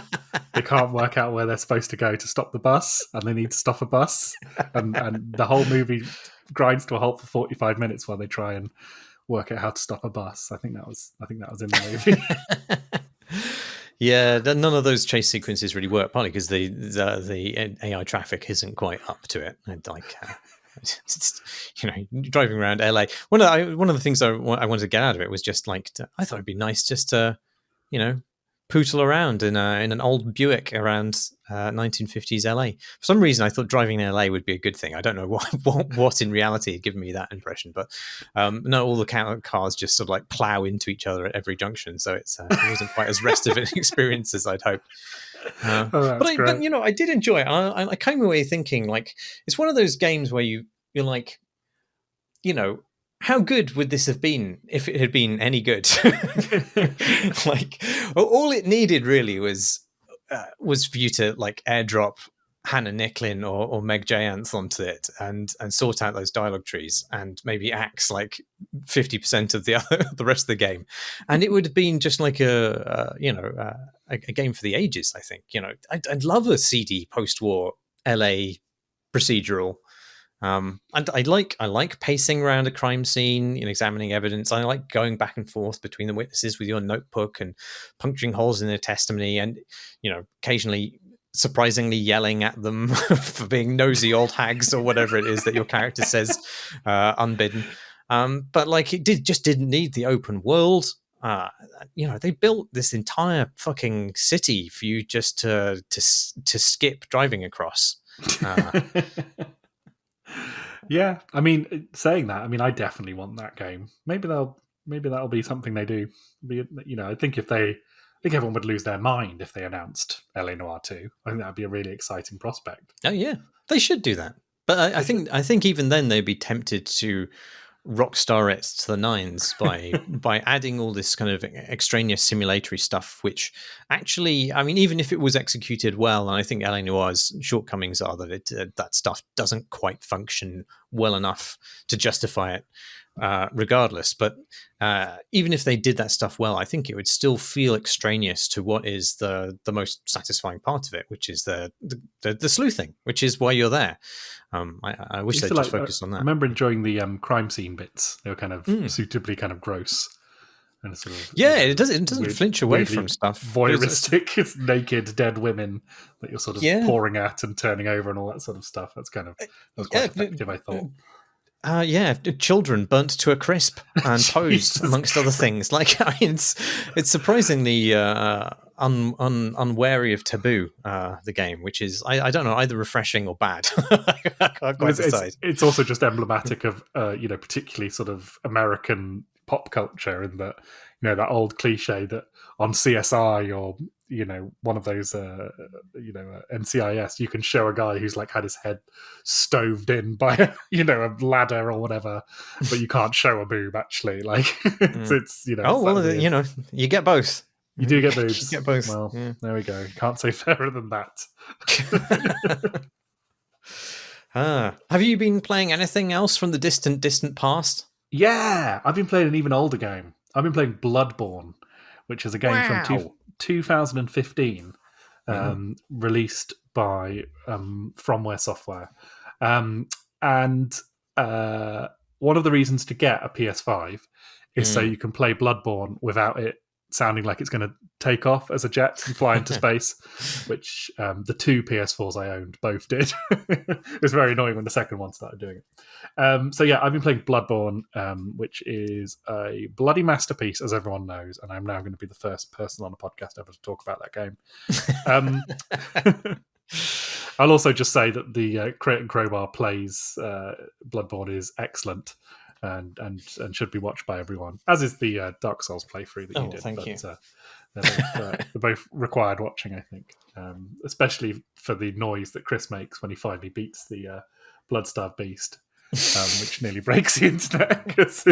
They can't work out where they're supposed to go to stop the bus, and they need to stop a bus. And the whole movie grinds to a halt for 45 minutes while they try and work out how to stop a bus. I think that was in the movie. Yeah, none of those chase sequences really work, partly because the AI traffic isn't quite up to it. And like, driving around LA. One of the things I wanted to get out of it was just like, I thought it'd be nice just to, pootle around in an old Buick around 1950s LA. For some reason, I thought driving in LA would be a good thing. I don't know what in reality had given me that impression, but no, all the cars just sort of like plow into each other at every junction, so it wasn't quite as rest of an experience as I'd hoped. But I did enjoy it. I came away thinking like it's one of those games where you're like, how good would this have been if it had been any good? Like, all it needed really was for you to like airdrop Hannah Nicklin or Meg Jayanthe onto it and sort out those dialogue trees and maybe axe like 50% of the rest of the game, and it would have been just like a game for the ages. I think I'd love a seedy post-war LA procedural. And I like pacing around a crime scene, examining evidence. I like going back and forth between the witnesses with your notebook and puncturing holes in their testimony, and occasionally surprisingly yelling at them for being nosy old hags or whatever it is that your character says unbidden. But like it didn't need the open world. They built this entire fucking city for you just to skip driving across. Yeah, I mean, saying that, I mean, I definitely want that game. Maybe that'll be something they do. I think everyone would lose their mind if they announced LA Noire 2. I think that'd be a really exciting prospect. Oh yeah, they should do that. But I think even then they'd be tempted to rockstar it to the nines by adding all this kind of extraneous simulatory stuff, which actually, I mean, even if it was executed well, and I think LA Noire's shortcomings are that that stuff doesn't quite function well enough to justify it regardless. But even if they did that stuff well, I think it would still feel extraneous to what is the most satisfying part of it, which is the sleuthing, which is why you're there. I wish they'd just focused on that. I remember enjoying the crime scene bits. They were kind of suitably kind of gross. and sort of it doesn't flinch away from stuff. Voyeuristic, naked dead women that you're sort of Yeah. pouring at and turning over and all that sort of stuff. That was quite effective, I thought. Children burnt to a crisp and posed, amongst other things. Like, I mean, it's surprisingly unwary of taboo. The game, which is I don't know, either refreshing or bad. I can't quite decide. It's also just emblematic of particularly sort of American pop culture, in that that old cliche that on CSI or one of those NCIS, you can show a guy who's like had his head stoved in by a ladder or whatever, but you can't show a boob actually. Like it's you get both. You do get boobs. You get both. Well, there we go. Can't say fairer than that. Have you been playing anything else from the distant past? Yeah, I've been playing an even older game. I've been playing Bloodborne, which is a game from 2015, released by Fromware Software. And one of the reasons to get a PS5 is so you can play Bloodborne without it sounding like it's going to take off as a jet and fly into space, which the two PS4s I owned both did. It was very annoying when the second one started doing it. So yeah, I've been playing Bloodborne, which is a bloody masterpiece, as everyone knows, and I'm now going to be the first person on a podcast ever to talk about that game. I'll also just say that the Crate and Crowbar plays Bloodborne is excellent. And should be watched by everyone, as is the Dark Souls playthrough that you did. Thank you. They're both required watching, I think, especially for the noise that Chris makes when he finally beats the Bloodstarved Beast, which nearly breaks the internet. Because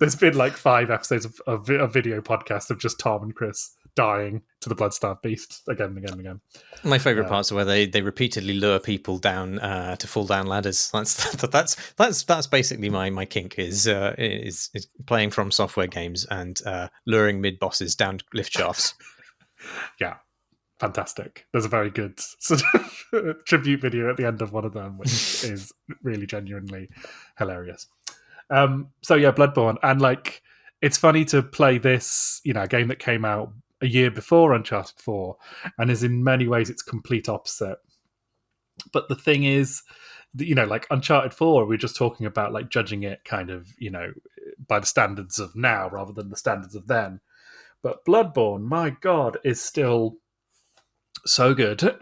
there's been like 5 episodes of a video podcast of just Tom and Chris dying to the Bloodstarved Beast again and again and again. My favourite parts are where they repeatedly lure people down to fall down ladders. That's basically my kink is playing From Software games and luring mid bosses down lift shafts. Yeah, fantastic. There's a very good sort of tribute video at the end of one of them, which is really genuinely hilarious. So yeah, Bloodborne, and like it's funny to play this, a game that came out a year before Uncharted 4 and is in many ways its complete opposite. But the thing is, like Uncharted 4, we're just talking about like judging it kind of, by the standards of now rather than the standards of then. But Bloodborne, my God, is still so good,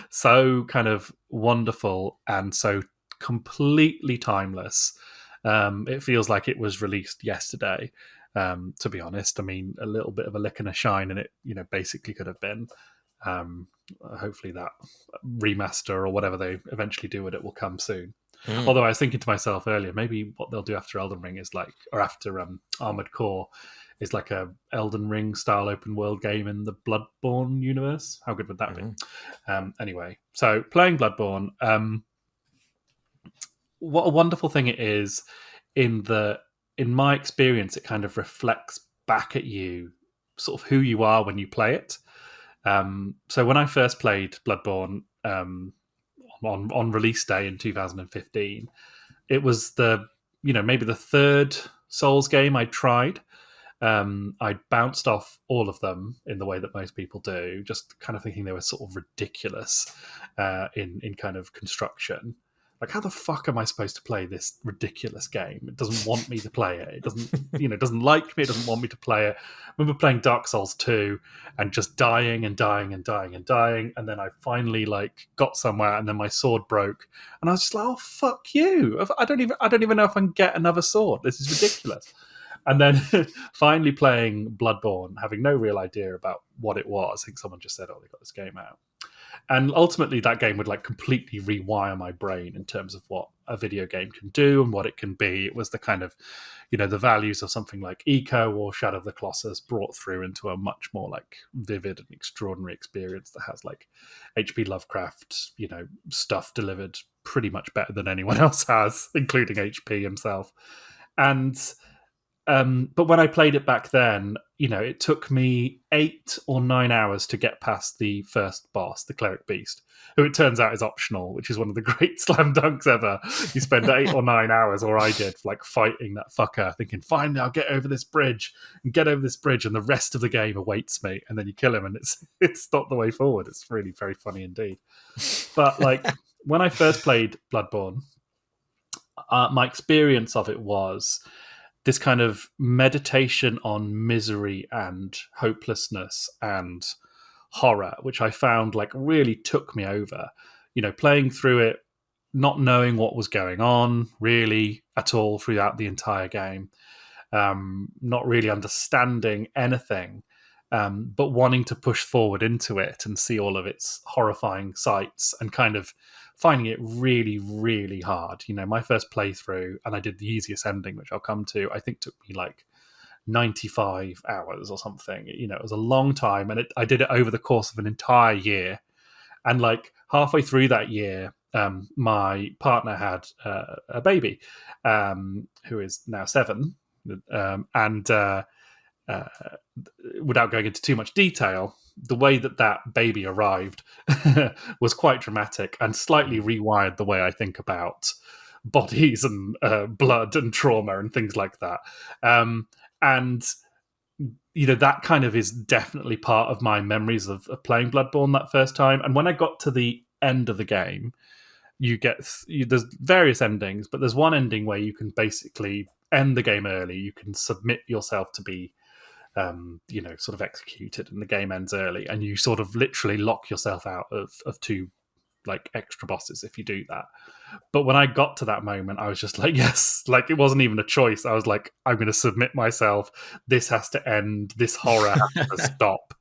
so kind of wonderful, and so completely timeless. It feels like it was released yesterday. To be honest, I mean, a little bit of a lick and a shine, and it, basically could have been. Hopefully, that remaster or whatever they eventually do with it will come soon. Although I was thinking to myself earlier, maybe what they'll do after Elden Ring is like, or after Armored Core, is like a Elden Ring style open world game in the Bloodborne universe. How good would that be? Anyway, so playing Bloodborne, what a wonderful thing it is in my experience, it kind of reflects back at you sort of who you are when you play it. So when I first played Bloodborne on release day in 2015, it was maybe the third Souls game I tried. I bounced off all of them in the way that most people do, just kind of thinking they were sort of ridiculous in kind of construction. Like, how the fuck am I supposed to play this ridiculous game? It doesn't want me to play it. It doesn't, it doesn't like me. It doesn't want me to play it. I remember playing Dark Souls 2 and just dying and dying and dying and dying. And then I finally got somewhere, and then my sword broke. And I was just like, oh, fuck you. I don't even know if I can get another sword. This is ridiculous. And then finally playing Bloodborne, having no real idea about what it was. I think someone just said, oh, they got this game out. And ultimately, that game would completely rewire my brain in terms of what a video game can do and what it can be. It was the kind of, the values of something like Eco or Shadow of the Colossus brought through into a much more vivid and extraordinary experience that has H.P. Lovecraft, stuff delivered pretty much better than anyone else has, including H.P. himself. And But when I played it back then, it took me 8 or 9 hours to get past the first boss, the cleric beast, who it turns out is optional, which is one of the great slam dunks ever. You spend 8 or 9 hours, or I did, like fighting that fucker, thinking, finally, I'll get over this bridge, and the rest of the game awaits me. And then you kill him, and it's not the way forward. It's really very funny indeed. But like when I first played Bloodborne, my experience of it was this kind of meditation on misery and hopelessness and horror, which I found like really took me over. Playing through it, not knowing what was going on really at all throughout the entire game, not really understanding anything, but wanting to push forward into it and see all of its horrifying sights, and kind of finding it really, really hard. My first playthrough, and I did the easiest ending, which I'll come to, I think took me like 95 hours or something. It was a long time, and I did it over the course of an entire year. And like halfway through that year, my partner had a baby, who is now 7, and without going into too much detail, the way that baby arrived was quite dramatic and slightly rewired the way I think about bodies and blood and trauma and things like that. And that kind of is definitely part of my memories of playing Bloodborne that first time. And when I got to the end of the game, there's various endings, but there's one ending where you can basically end the game early. You can submit yourself to be sort of executed, and the game ends early, and you sort of literally lock yourself out of 2 like extra bosses if you do that. But when I got to that moment, I was just like, yes, like it wasn't even a choice. I was like, I'm going to submit myself. This has to end. This horror has to stop.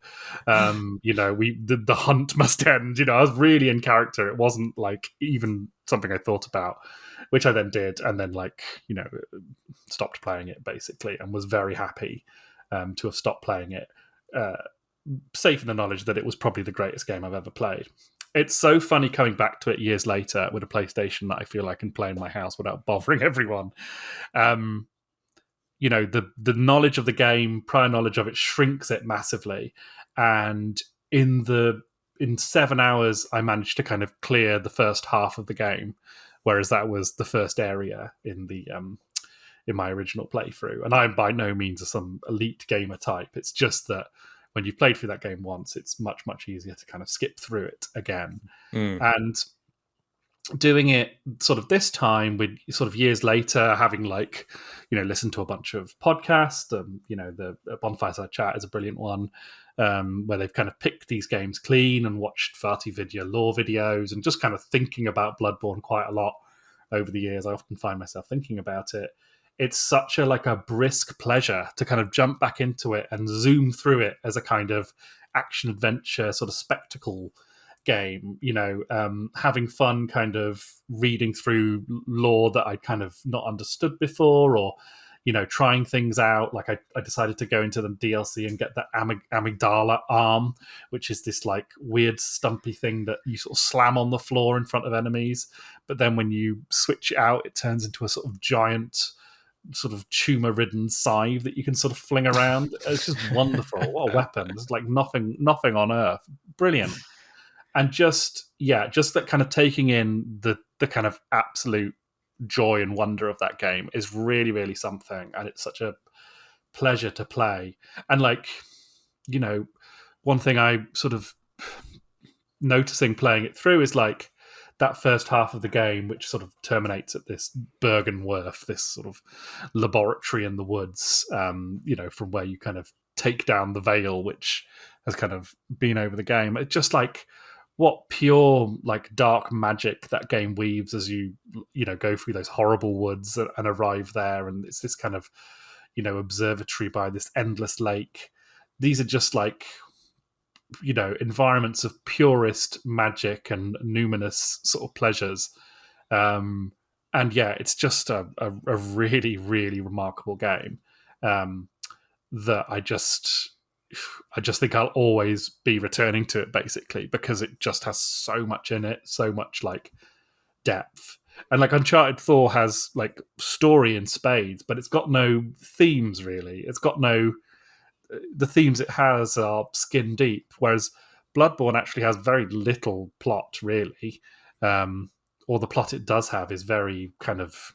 The hunt must end. I was really in character. It wasn't like even something I thought about, which I then did, and then stopped playing it basically, and was very happy to have stopped playing it, safe in the knowledge that it was probably the greatest game I've ever played. It's so funny coming back to it years later with a PlayStation that I feel I can play in my house without bothering everyone. The knowledge of the game, prior knowledge of it, shrinks it massively. And in 7 hours, I managed to kind of clear the first half of the game, whereas that was the first area in my original playthrough. And I'm by no means some elite gamer type. It's just that when you've played through that game once, it's much, much easier to kind of skip through it again. And doing it sort of this time, with sort of years later, having listened to a bunch of podcasts, the Bonfireside Chat is a brilliant one, where they've kind of picked these games clean and watched VRTvidya lore videos, and just kind of thinking about Bloodborne quite a lot over the years. I often find myself thinking about it. It's such a brisk pleasure to kind of jump back into it and zoom through it as a kind of action adventure sort of spectacle game, having fun kind of reading through lore that I'd kind of not understood before, or trying things out. Like I decided to go into the DLC and get the amygdala arm, which is this like weird stumpy thing that you sort of slam on the floor in front of enemies, but then when you switch it out, it turns into a sort of giant sort of tumor-ridden scythe that you can sort of fling around. It's just wonderful. What a weapon. It's like nothing on earth. Brilliant. And just that kind of taking in the kind of absolute joy and wonder of that game is really, really something. And it's such a pleasure to play. And one thing I sort of noticing playing it through is like that first half of the game, which sort of terminates at this Bergenwerf, this sort of laboratory in the woods, from where you kind of take down the veil, which has kind of been over the game. It's just like what pure like dark magic that game weaves as you go through those horrible woods and arrive there, and it's this kind of observatory by this endless lake. These are just like environments of purest magic and numinous sort of pleasures. And it's just a really, really remarkable game that I just think I'll always be returning to it, basically, because it just has so much in it, so much like depth. And like Uncharted 4 has like story in spades, but it's got no themes really. It's got no, the themes it has are skin deep, whereas Bloodborne actually has very little plot really. Or the plot it does have is very kind of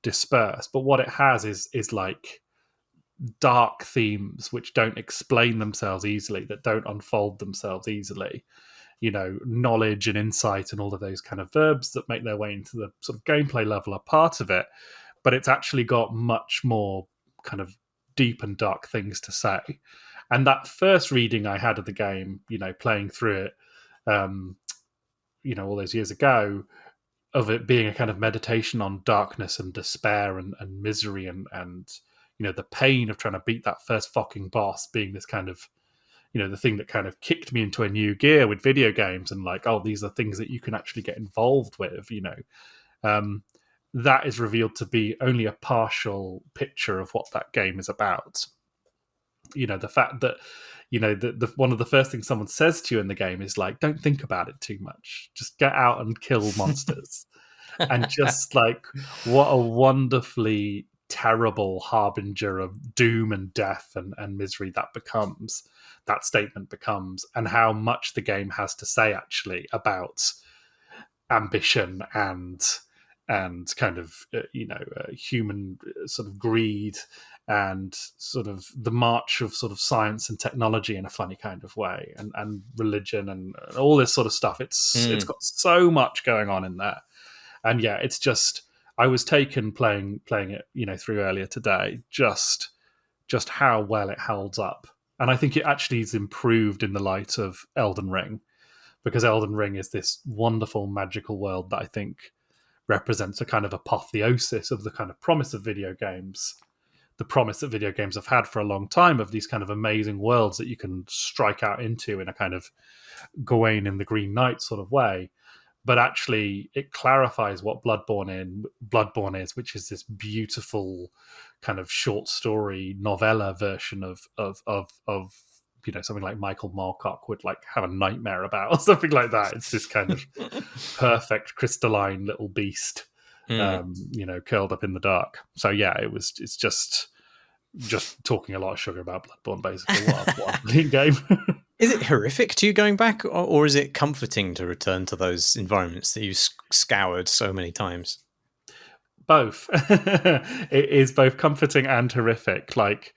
dispersed. But what it has is like dark themes which don't explain themselves easily, that don't unfold themselves easily. You know, knowledge and insight and all of those kind of verbs that make their way into the sort of gameplay level are part of it, but it's actually got much more kind of deep and dark things to say. And that first reading I had of the game, you know, playing through it, you know, all those years ago, of it being a kind of meditation on darkness and despair and misery and you know, the pain of trying to beat that first fucking boss being this kind of, you know, the thing that kind of kicked me into a new gear with video games, and like, oh, these are things that you can actually get involved with, you know. That is revealed to be only a partial picture of what that game is about. You know, the fact that, you know, the one of the first things someone says to you in the game is like, don't think about it too much. Just get out and kill monsters. And just like, what a wonderfully terrible harbinger of doom and death and misery that statement becomes, and how much the game has to say actually about ambition and kind of human sort of greed and sort of the march of sort of science and technology in a funny kind of way, and religion and all this sort of stuff. It's got so much going on in there. And yeah, it's just, I was taken playing it, you know, through earlier today, just how well it holds up. And I think it actually is improved in the light of Elden Ring, because Elden Ring is this wonderful magical world that I think represents a kind of apotheosis of the kind of promise of video games, the promise that video games have had for a long time, of these kind of amazing worlds that you can strike out into in a kind of Gawain in the Green Knight sort of way. But actually, it clarifies what Bloodborne is, which is this beautiful kind of short story novella version of you know, something like Michael Moorcock would like have a nightmare about, or something like that. It's this kind of perfect crystalline little beast, you know, curled up in the dark. So yeah, it's just talking a lot of sugar about Bloodborne, basically. What a brilliant game. Is it horrific to you going back, or is it comforting to return to those environments that you scoured so many times? Both. It is both comforting and horrific. Like,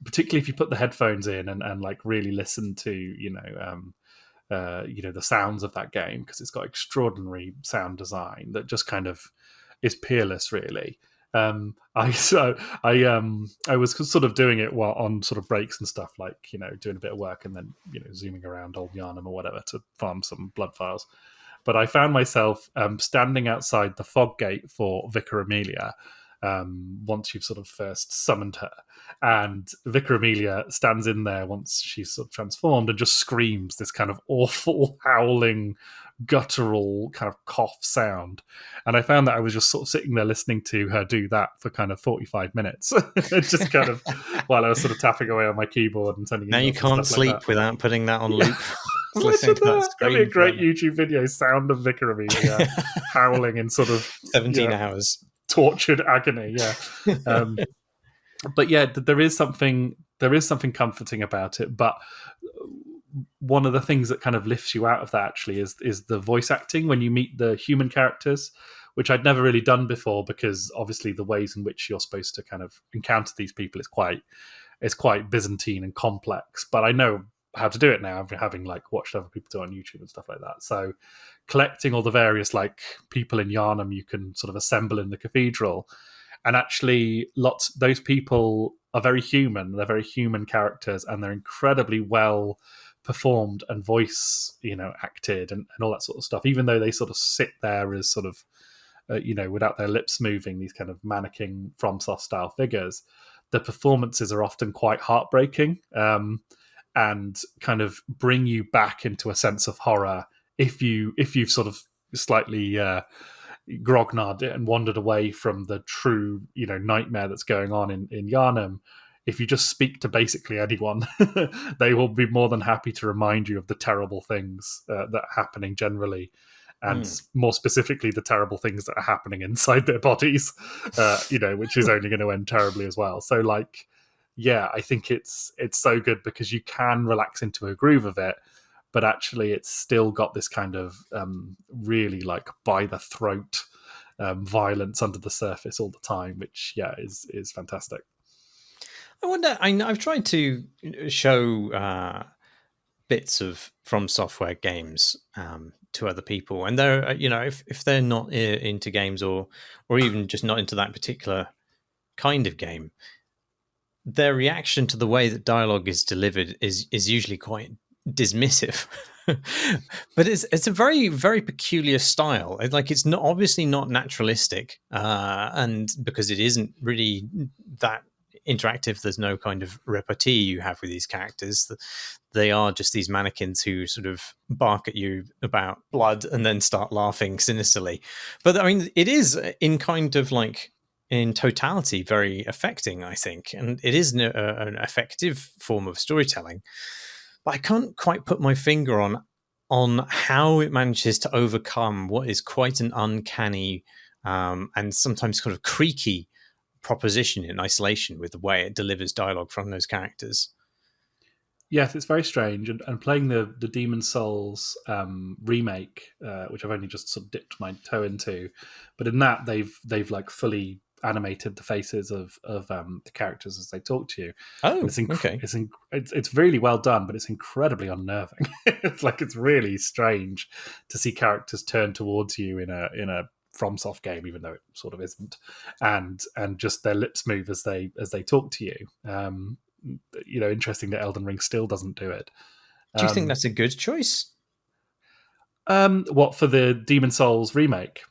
particularly if you put the headphones in and like really listen to, you know, the sounds of that game, because it's got extraordinary sound design that just kind of is peerless, really. I was sort of doing it while on sort of breaks and stuff, like, you know, doing a bit of work and then, you know, zooming around Old Yarnum or whatever to farm some blood files. But I found myself standing outside the fog gate for Vicar Amelia once you've sort of first summoned her, and Vicar Amelia stands in there once she's sort of transformed and just screams this kind of awful howling guttural kind of cough sound. And I found that I was just sort of sitting there listening to her do that for kind of 45 minutes just kind of while I was sort of tapping away on my keyboard and sending. Now you can't sleep like without putting that on loop. That'd be a great YouTube video, sound of Vicar Amelia howling in sort of 17 hours tortured agony. But yeah, there is something comforting about it. But one of the things that kind of lifts you out of that actually is the voice acting when you meet the human characters, which I'd never really done before, because obviously the ways in which you're supposed to kind of encounter these people is quite Byzantine and complex. But I know how to do it now, having like watched other people do it on YouTube and stuff like that. So collecting all the various like people in Yarnum you can sort of assemble in the cathedral, and actually those people are very human. They're very human characters, and they're incredibly well performed and voice, you know, acted and all that sort of stuff, even though they sort of sit there as sort of you know, without their lips moving, these kind of mannequin FromSoft style figures. The performances are often quite heartbreaking, and kind of bring you back into a sense of horror if you've sort of slightly grognarded it and wandered away from the true, you know, nightmare that's going on in Yarnum. If you just speak to basically anyone, they will be more than happy to remind you of the terrible things that are happening generally and more specifically the terrible things that are happening inside their bodies, which is only going to end terribly as well. So like, yeah, I think it's so good because you can relax into a groove of it, but actually it's still got this kind of really like by the throat violence under the surface all the time, which is fantastic. I wonder. I've tried to show bits of From Software games to other people, and they're if they're not into games or even just not into that particular kind of game, their reaction to the way that dialogue is delivered is usually quite dismissive. But it's a very, very peculiar style. It's not obviously not naturalistic, and because it isn't really that interactive, there's no kind of repartee you have with these characters. They are just these mannequins who sort of bark at you about blood and then start laughing sinisterly. But I mean, it is in kind of like in totality very affecting, I think, and it is an effective form of storytelling. But I can't quite put my finger on how it manages to overcome what is quite an uncanny and sometimes sort of creaky proposition in isolation with the way it delivers dialogue from those characters. Yes, it's very strange, and playing the Demon Souls remake, which I've only just sort of dipped my toe into, but in that they've like fully animated the faces of the characters as they talk to you. Oh, and okay. It's really well done, but it's incredibly unnerving. It's really strange to see characters turn towards you in a FromSoft game, even though it sort of isn't, and just their lips move as they talk to you. Interesting that Elden Ring still doesn't do it. Do you think that's a good choice? What, for the Demon Souls remake?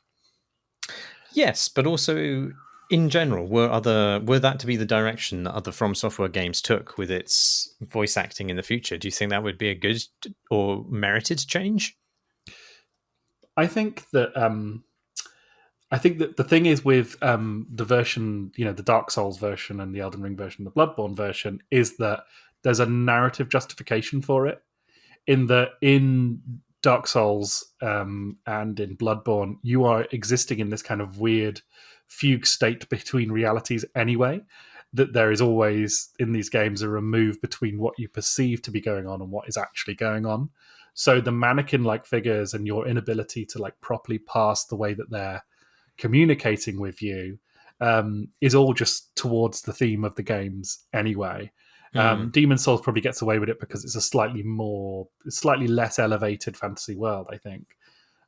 Yes, but also in general, were that to be the direction that other From Software games took with its voice acting in the future? Do you think that would be a good or merited change? I think that the thing is with the version, the Dark Souls version and the Elden Ring version, the Bloodborne version, is that there's a narrative justification for it. In Dark Souls and in Bloodborne, you are existing in this kind of weird fugue state between realities anyway, that there is always in these games a remove between what you perceive to be going on and what is actually going on. So the mannequin-like figures and your inability to like properly pass the way that they're communicating with you is all just towards the theme of the games anyway. Demon Souls probably gets away with it because it's a slightly less elevated fantasy world, I think.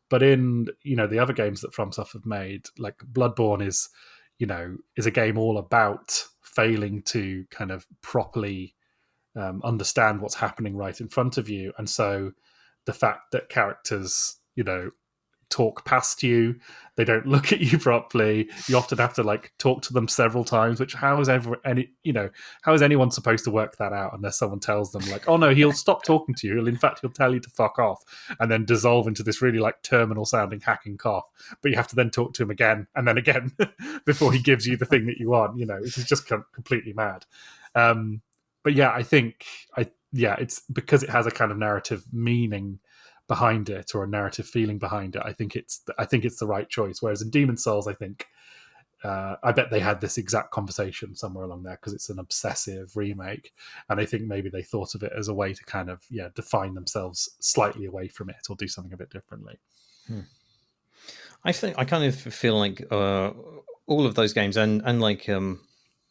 But in the other games that FromSoft have made, like Bloodborne is a game all about failing to kind of properly understand what's happening right in front of you, and so the fact that characters talk past you, they don't look at you properly, you often have to like talk to them several times, which how is anyone supposed to work that out unless someone tells them like, oh no, he'll stop talking to you, in fact he'll tell you to fuck off, and then dissolve into this really like terminal sounding hacking cough, but you have to then talk to him again and then again before he gives you the thing that you want, which is just completely mad. But yeah, I think it's because it has a kind of narrative meaning behind it, or a narrative feeling behind it. I think it's the right choice. Whereas in Demon Souls, I think I bet they had this exact conversation somewhere along there because it's an obsessive remake, and I think maybe they thought of it as a way to kind of define themselves slightly away from it or do something a bit differently. I kind of feel like all of those games and like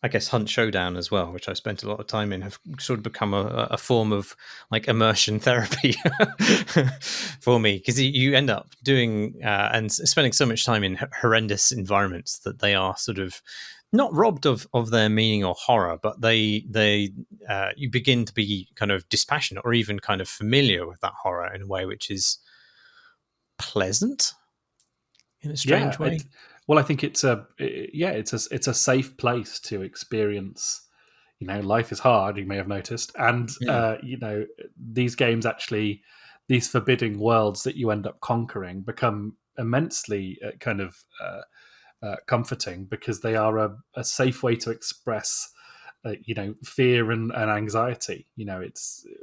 I guess Hunt Showdown as well, which I spent a lot of time in, have sort of become a form of like immersion therapy for me, because you end up doing and spending so much time in horrendous environments that they are sort of not robbed of their meaning or horror, but they you begin to be kind of dispassionate or even kind of familiar with that horror in a way which is pleasant in a strange way. Well, I think it's a safe place to experience. Life is hard. You may have noticed, and these games actually, these forbidding worlds that you end up conquering, become immensely comforting because they are a safe way to express fear and anxiety.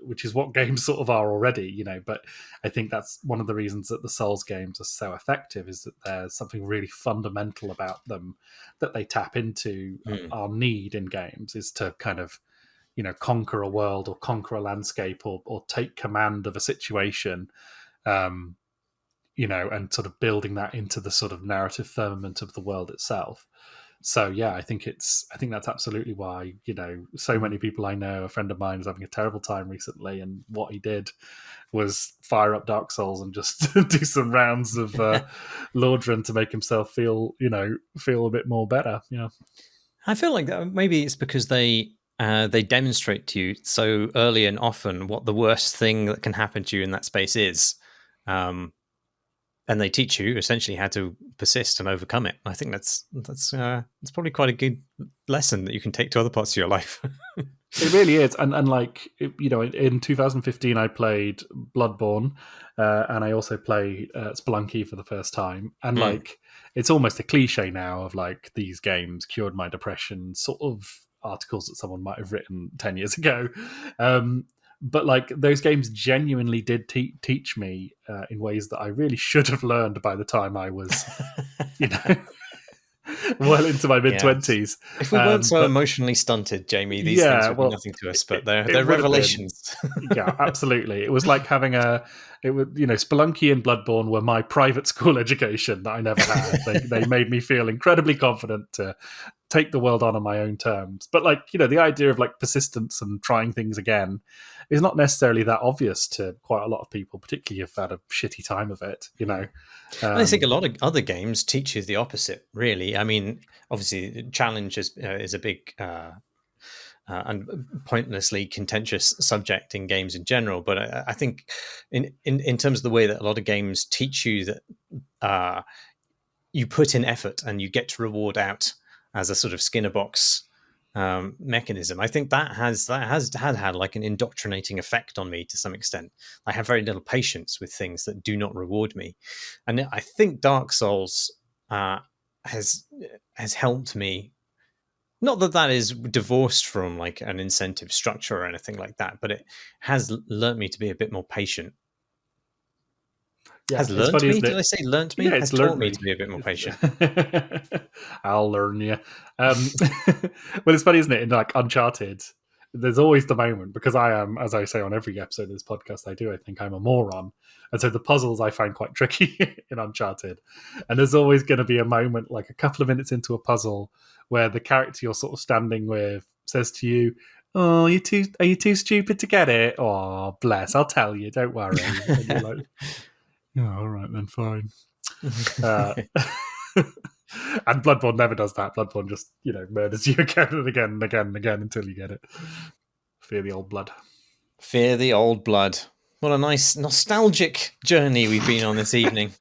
Which is what games sort of are already. But I think that's one of the reasons that the Souls games are so effective, is that there's something really fundamental about them that they tap into. Our need in games is to kind of conquer a world or conquer a landscape or take command of a situation, and sort of building that into the sort of narrative firmament of the world itself. So yeah, I think that's absolutely why so many people I know. A friend of mine was having a terrible time recently, and what he did was fire up Dark Souls and just do some rounds of Lordran to make himself feel a bit more better. I feel like that maybe it's because they demonstrate to you so early and often what the worst thing that can happen to you in that space is. And they teach you essentially how to persist and overcome it. I think that's probably quite a good lesson that you can take to other parts of your life. It really is. And in 2015, I played Bloodborne, and I also played Spelunky for the first time. And it's almost a cliche now of these games cured my depression, sort of articles that someone might have written 10 years ago. But those games genuinely did teach me in ways that I really should have learned by the time I was, well into my mid-20s. If we weren't so emotionally stunted, Jamie, these things would be nothing to us, but they're revelations. Yeah, absolutely. It was like having Spelunky and Bloodborne were my private school education that I never had. They made me feel incredibly confident to take the world on my own terms. But the idea of persistence and trying things again is not necessarily that obvious to quite a lot of people, particularly if they've had a shitty time of it. I think a lot of other games teach you the opposite, really. I mean, obviously, challenge is a big and pointlessly contentious subject in games in general. But I think in terms of the way that a lot of games teach you that you put in effort and you get to reward out as a sort of Skinner box mechanism, I think that has had like an indoctrinating effect on me to some extent. I have very little patience with things that do not reward me, and I think Dark Souls has helped me. Not that is divorced from an incentive structure or anything like that, but it has learnt me to be a bit more patient. Yeah, has learnt me? Did I say learnt me? Yeah, has taught me to be a bit more patient. I'll learn you. Well, it's funny, isn't it? In Uncharted, there's always the moment, because I am, as I say on every episode of this podcast I do, I think I'm a moron. And so the puzzles I find quite tricky in Uncharted. And there's always going to be a moment, a couple of minutes into a puzzle, where the character you're sort of standing with says to you, "Oh, are you too stupid to get it? Oh, bless, I'll tell you, don't worry." And you're like, "Yeah, all right then, fine." And Bloodborne never does that. Bloodborne just, murders you again and again and again and again until you get it. Fear the old blood. Fear the old blood. What a nice nostalgic journey we've been on this evening.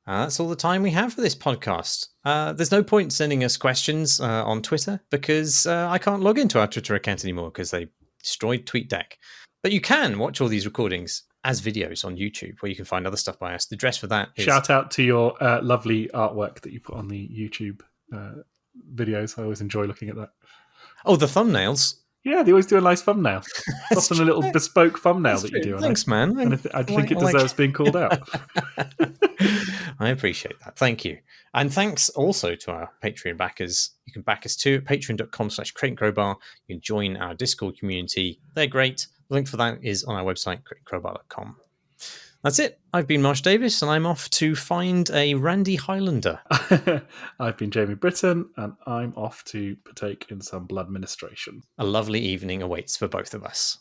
That's all the time we have for this podcast. There's no point sending us questions on Twitter, because I can't log into our Twitter account anymore because they destroyed TweetDeck. But you can watch all these recordings as videos on YouTube, where you can find other stuff by us. The address for that is... Shout out to your lovely artwork that you put on the YouTube videos. I always enjoy looking at that. Oh, the thumbnails? Yeah, they always do a nice thumbnail. Often a little bespoke thumbnail that you do. Thanks, man. And I think it deserves being called out. I appreciate that. Thank you. And thanks also to our Patreon backers. You can back us too at patreon.com/crateandcrowbar. You can join our Discord community. They're great. The link for that is on our website, crateandcrowbar.com. That's it. I've been Marsh Davis, and I'm off to find a Randy Highlander. I've been Jamie Britton, and I'm off to partake in some blood ministration. A lovely evening awaits for both of us.